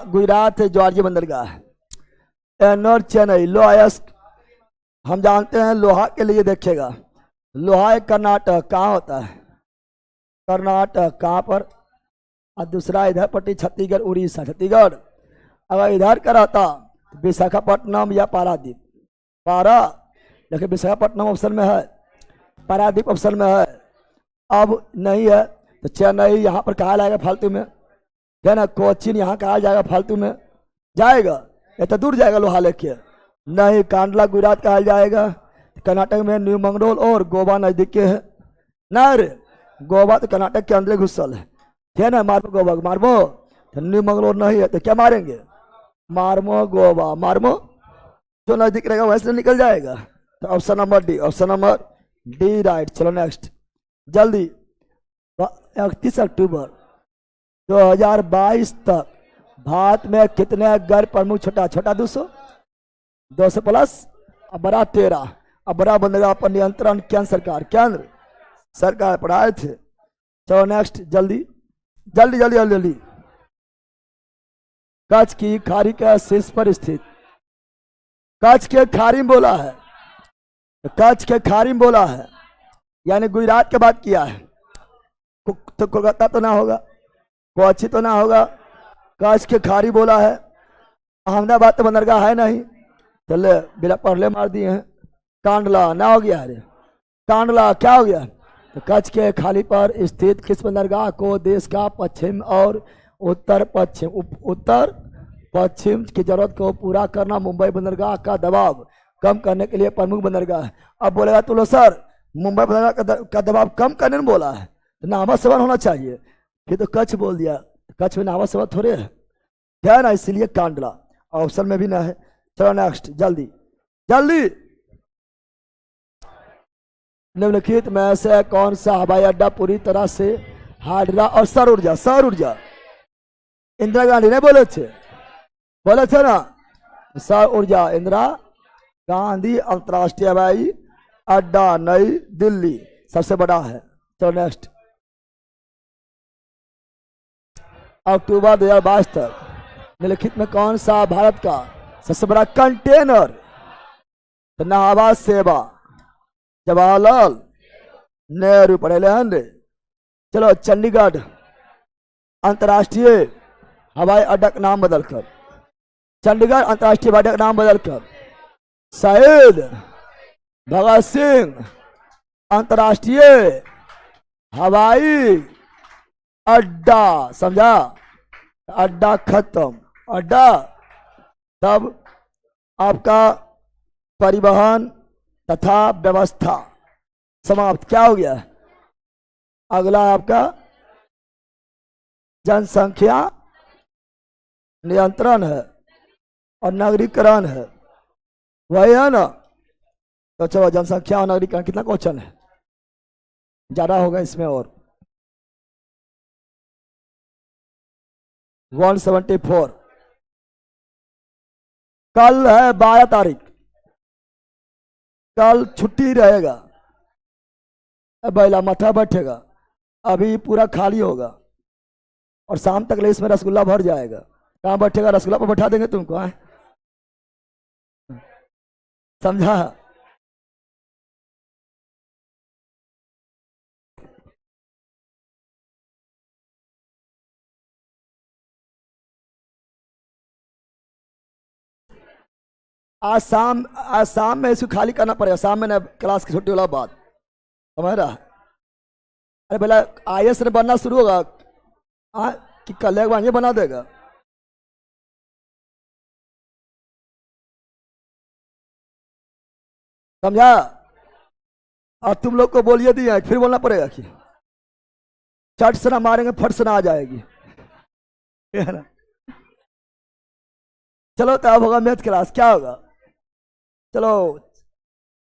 A: गुजरात है, जॉर्जिया बंदरगाह है। एनोर चेन्नई, लोअयस्क हम जानते हैं लोहा के लिए। देखिएगा, लोहा एक कर्नाटक, कहाँ होता है? कर्नाटक। कहाँ पर? और दूसरा इधर पट्टी छत्तीसगढ़, उड़ीसा, छत्तीसगढ़। अगर इधर का रहता विशाखापट्टनम या पारादीप, लेकिन विशाखापट्टनम ऑप्शन में है, पारादीप ऑप्शन में है। अब नहीं है तो चेन्नई यहाँ पर कहा जाएगा फालतू में, है ना। कोचिन यहाँ कहा जाएगा फालतू में, जाएगा ये तो दूर जाएगा लोहा लेके। नहीं, कांडला गुजरात कहा जाएगा। कर्नाटक में न्यू मंगलोर और गोवा नजदीक के है ना। रे गोवा तो कर्नाटक के अंदर घुसल है ना। मारमो गोवा, मारमो तो न्यू मंगलोर नहीं है तो क्या मारेंगे? मारमो गोवा, मारमो जो नजदीक रहेगा वैसे निकल जाएगा। तो option number D, option number D right. चलो नेक्स्ट, जल्दी। 31 अक्टूबर 2022 तक भारत में कितने गैर प्रमुख छोटा 200 प्लस और बड़ा 13 और बड़ा बंदरगाह पर नियंत्रण केंद्र सरकार पर आए थे। चलो नेक्स्ट, जल्दी जल्दी जल्दी जल्दी जल्दी। कच्छ की खाड़ी के शीर्ष पर स्थित, कच्छ के खाड़ी में बोला है, कच्छ के खाड़ी में बोला है, यानी गुजरात के बात किया है। तो कोलकाता तो ना होगा, कोची तो ना होगा, कच्छ के खाड़ी बोला है। अहमदाबाद तो बंदरगाह है नहीं, चले बिना पढ़ले मार दिए हैं। कांडला ना हो गया, अरे कांडला क्या हो गया? तो कच्छ के खाड़ी पर स्थित किस बंदरगाह को देश का पश्चिम और उत्तर पश्चिम की जरूरत को पूरा करना मुंबई बंदरगाह का दबाव कम करने के लिए प्रमुख बंदरगाह है। अब बोलेगा तो लो सर मुंबई बंदरगाह का दबाव कम करने में बोला है तो नावा सवाल होना चाहिए, फिर तो कच्छ बोल दिया। कच्छ में नावा सवाल थोड़े है ना, इसलिए कांडला ऑप्शन में भी ना है। चलो नेक्स्ट, जल्दी जल्दी। निम्नलिखित में से कौन सा हवाई अड्डा पूरी तरह से हाइड्रा और सौर ऊर्जा इंदिरा गांधी ने बोले थे ना, सौर ऊर्जा इंदिरा गांधी अंतर्राष्ट्रीय हवाई अड्डा नई दिल्ली सबसे बड़ा है। चलो नेक्स्ट, अक्टूबर 2022 तक निम्नलिखित में कौन सा भारत का सबसे बड़ा कंटेनर हवा सेवा? जवाहरलाल नेहरू पढ़े हैं। चलो, चंडीगढ़ अंतर्राष्ट्रीय हवाई अड्डा का नाम बदलकर, चंडीगढ़ अंतर्राष्ट्रीय हवाई अड्डा का नाम बदलकर शहीद भगत सिंह अंतर्राष्ट्रीय हवाई अड्डा, समझा? अड्डा खत्म, अड्डा तब आपका परिवहन तथा व्यवस्था समाप्त। क्या हो गया? अगला आपका जनसंख्या नियंत्रण है और नगरीकरण है, वही है ना? तो चलो, जनसंख्या और नगरीकरण कितना क्वेश्चन है? ज्यादा होगा इसमें और 174। कल है 12 तारीख, कल छुट्टी रहेगा, बैला माथा बैठेगा, अभी पूरा खाली होगा और शाम तक ले इसमें रसगुल्ला भर जाएगा। कहाँ बैठेगा? रसगुल्ला पर बैठा देंगे तुमको, है समझा? आज शाम में इसको खाली करना पड़ेगा, शाम में ना क्लास की छुट्टी वाला बात, समझ रहा है? अरे भला आईएएस ने बनना शुरू होगा कि कल एक बार ये बना देगा? समझा? और तुम लोग को बोलिए दिया, फिर बोलना पड़ेगा कि चट से ना मारेंगे, फट से ना आ जाएगी, है ना? चलो, तो अब होगा मैथ क्लास। क्या होगा? चलो,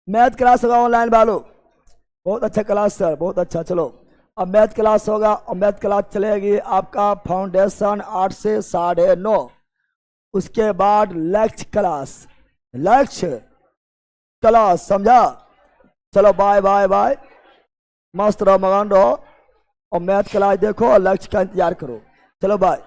A: मैथ क्लास होगा ऑनलाइन वालों। बहुत अच्छा क्लास सर, बहुत अच्छा। चलो, अब मैथ क्लास होगा और मैथ क्लास चलेगी आपका फाउंडेशन 8 से 9:30। उसके बाद लक्ष्य क्लास, लक्ष्य क्लास, समझा? चलो, बाय बाय बाय, मस्त रहो, मगन रहो और मैथ क्लास देखो और लक्ष्य का इंतजार करो। चलो बाय।